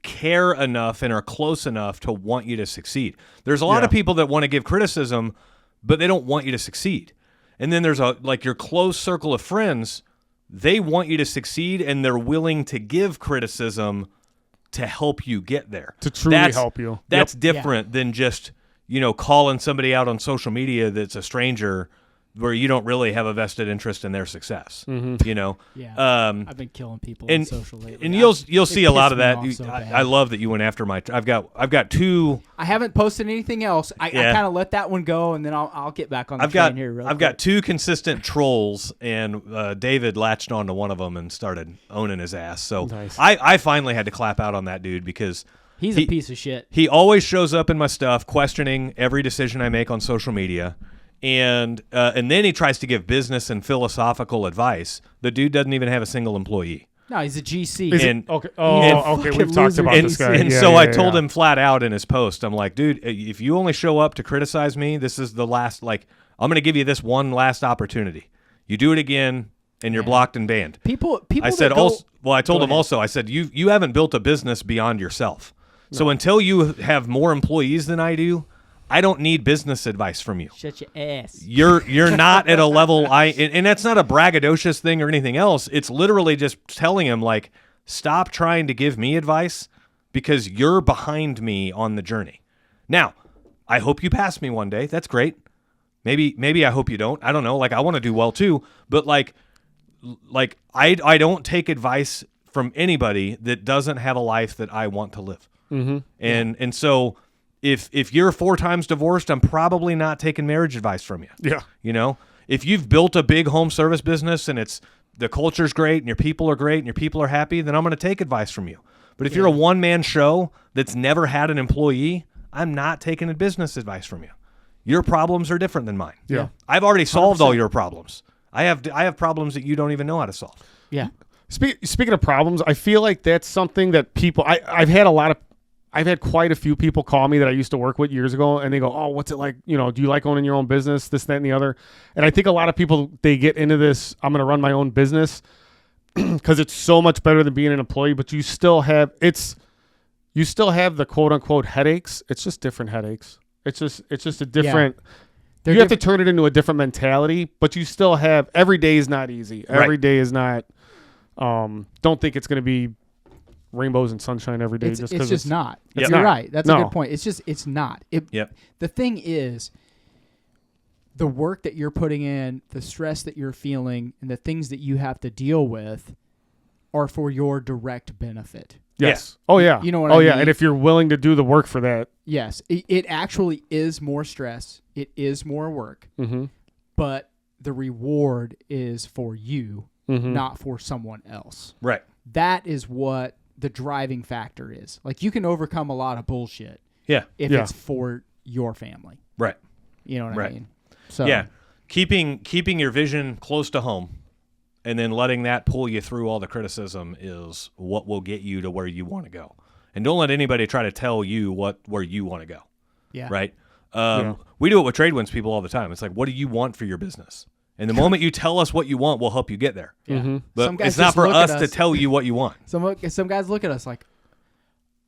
care enough and are close enough to want you to succeed. There's a lot of people that want to give criticism, but they don't want you to succeed. And then there's your close circle of friends, they want you to succeed and they're willing to give criticism to help you get there. To truly help you. That's different than just, calling somebody out on social media that's a stranger where you don't really have a vested interest in their success. I've been killing people on social lately. And you'll see a lot of that. I I love that you went after my. I've got 2. I haven't posted anything else. I kind of let that one go, and then I'll get back on the train here. I've got 2 consistent trolls, and David latched onto one of them and started owning his ass. So nice. I finally had to clap out on that dude because he's a piece of shit. He always shows up in my stuff, questioning every decision I make on social media. And then he tries to give business and philosophical advice. The dude doesn't even have a single employee. No, he's a GC. Okay. Okay. We've talked about this guy. And so I told him flat out in his post, I'm like, dude, if you only show up to criticize me, this is the last, I'm going to give you this one last opportunity. You do it again, and you're blocked and banned. People. I said also. Well, I told him also. I said you haven't built a business beyond yourself. No. So until you have more employees than I do, I don't need business advice from you. Shut your ass. You're not at a level and that's not a braggadocious thing or anything else. It's literally just telling him, like, stop trying to give me advice because you're behind me on the journey. Now, I hope you pass me one day. That's great. Maybe I hope you don't. I don't know. Like, I want to do well too, but like I don't take advice from anybody that doesn't have a life that I want to live. Mm-hmm. And so if you're 4 times divorced, I'm probably not taking marriage advice from you. Yeah. You know, if you've built a big home service business and the culture's great and your people are great and your people are happy, then I'm going to take advice from you. But if you're a one-man show that's never had an employee, I'm not taking business advice from you. Your problems are different than mine. Yeah. I've already solved 100%. all your problems. I have problems that you don't even know how to solve. Yeah. Speaking of problems, I feel like that's something that people. I've had quite a few people call me that I used to work with years ago, and they go, "Oh, what's it like? You know, do you like owning your own business? This, that, and the other." And I think a lot of people, they get into this, I'm going to run my own business because it's so much better than being an employee. But you still have the quote unquote headaches. It's just different headaches. It's just a different. Yeah. You have to turn it into a different mentality, but you still have. Every day is not easy. Every day is not. Don't think it's going to be rainbows and sunshine every day. It's just not. Yep. You're right. That's a good point. It's not. Yep. The thing is, the work that you're putting in, the stress that you're feeling, and the things that you have to deal with are for your direct benefit. Yes. Yeah. Oh, yeah. You know what I mean? Oh, yeah. And if you're willing to do the work for that. Yes. It actually is more stress. It is more work. Mm-hmm. But the reward is for you, not for someone else. Right. That is what the driving factor is. Like, you can overcome a lot of bullshit. Yeah. If it's for your family. Right. You know what I mean? So yeah. Keeping your vision close to home and then letting that pull you through all the criticism is what will get you to where you want to go. And don't let anybody try to tell you where you want to go. Yeah. Right? We do it with Tradewinds people all the time. It's like, what do you want for your business? And the moment you tell us what you want, we'll help you get there. Yeah. Mm-hmm. But it's not for us to tell you what you want. Some guys look at us like,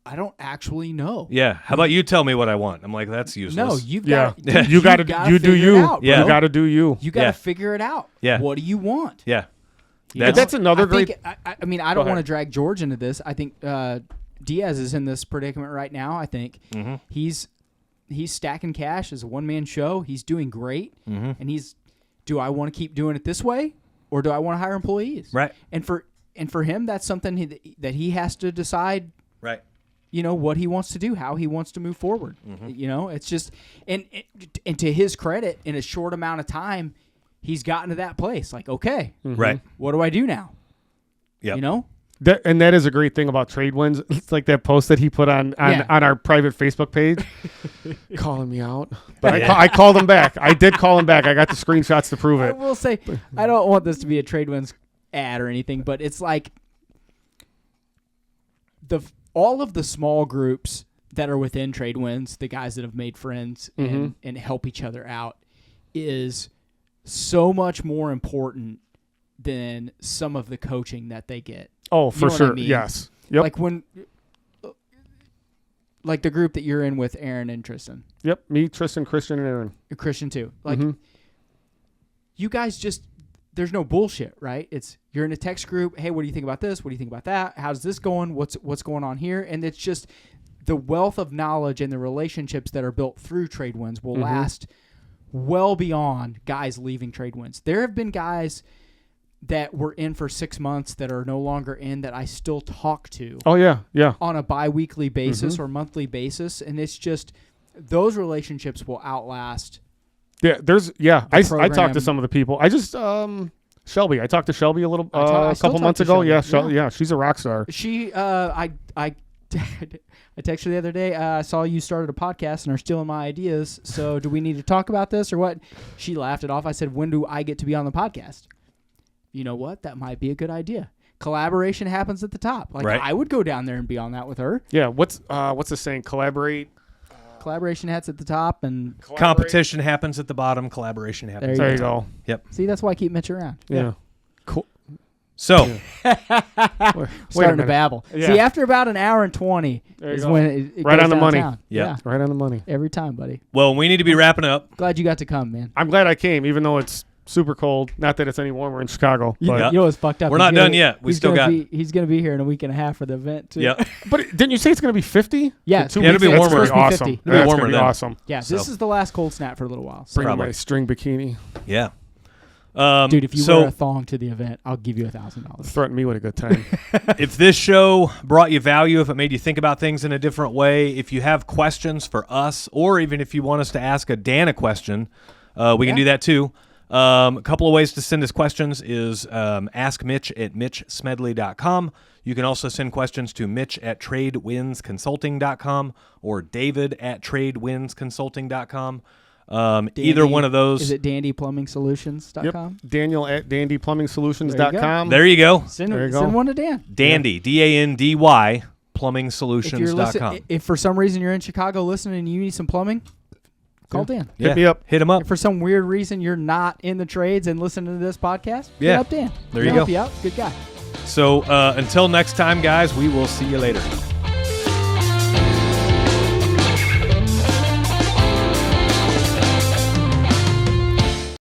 I don't actually know. Yeah. How about you tell me what I want? I'm like, that's useless. No, you got do you. You got to do you. Yeah. You got to do you. You got to figure it out. Yeah. What do you want? Yeah. That's another great. I mean, I don't want to drag George into this. I think Diaz is in this predicament right now. I think he's stacking cash as a one-man show. He's doing great, and do I want to keep doing it this way, or do I want to hire employees? Right. And for him, that's something that he has to decide. Right. You know, what he wants to do, how he wants to move forward. You know, it's just and to his credit, in a short amount of time, he's gotten to that place. Like, okay, right, what do I do now? Yeah, you know. That is a great thing about Tradewinds. It's like that post that he put on our private Facebook page, calling me out. But I called him back. I did call him back. I got the screenshots to prove it. I will say, I don't want this to be a Tradewinds ad or anything, but it's like all of the small groups that are within Tradewinds, the guys that have made friends and help each other out, is so much more important than some of the coaching that they get. Oh, for sure. I mean? Yes. Yep. Like the group that you're in with Aaron and Tristan. Yep. Me, Tristan, Christian, and Aaron. Christian too. Like you guys there's no bullshit, right? You're in a text group. Hey, what do you think about this? What do you think about that? How's this going? What's going on here? And it's just the wealth of knowledge and the relationships that are built through Tradewinds will last well beyond guys leaving Tradewinds. There have been guys that were in for 6 months that are no longer in that I still talk to. Oh, yeah, yeah. On a bi-weekly basis or monthly basis. And it's just those relationships will outlast. Yeah, I talked to some of the people. I just Shelby. I talked to Shelby a couple months ago. Shelby. Yeah, she's a rock star. She I texted her the other day. I saw you started a podcast and are stealing my ideas. So do we need to talk about this or what? She laughed it off. I said, when do I get to be on the podcast? You know what? That might be a good idea. Collaboration happens at the top. Like I would go down there and be on that with her. Yeah. What's the saying? Collaborate. Collaboration hats at the top, and Competition happens at the bottom. Collaboration happens. There at you the top. go. Yep. see, that's why I keep Mitch around. Yeah. Cool. So Starting to babble. Yeah. See, after about an hour and 20 There you is go. when it Right goes on the money. downtown. Yeah. Right on the money. Every time, buddy. well, we need to be wrapping up. Glad you got to come, man. I'm glad I came, even though it's super cold. Not that it's any warmer in Chicago. But, Yeah. You know what's fucked up? We're He's not gonna- done yet. We he's still gonna got- He's going to be here in a week and a half for the event, too. Yep. but didn't you say it's going to be 50? Yeah, For it's 2 gonna weeks? be That's warmer. gonna It's supposed to be awesome. 50. It'll be That's warmer gonna be then. awesome. Yeah, So- this is the last cold snap for a little while. So. Bring Probably. my string bikini. Yeah. Dude, if you so wear a thong to the event, I'll give you $1,000. Threaten me with a good time. if this show brought you value, if it made you think about things in a different way, if you have questions for us, or even if you want us to ask Dan a question, we can do that too. A couple of ways to send us questions is ask Mitch at mitchsmedley.com. You can also send questions to Mitch at tradewinsconsulting.com or David at tradewinsconsulting.com. Either one of those. Is it dandyplumbing.solutions.com? Yep. Daniel at dandyplumbing.solutions.com. There you go. Send, There you go. send one to Dan. Dandy, D-A-N-D-Y, If you're plumbing-solutions.com. if for some reason you're in Chicago listening and you need some plumbing, call Dan. Yeah. Hit me up. Hit him up. If for some weird reason you're not in the trades and listening to this podcast, Yeah. hit up Dan. There He'll you help go. you out. Good guy. So until next time, guys, we will see you later.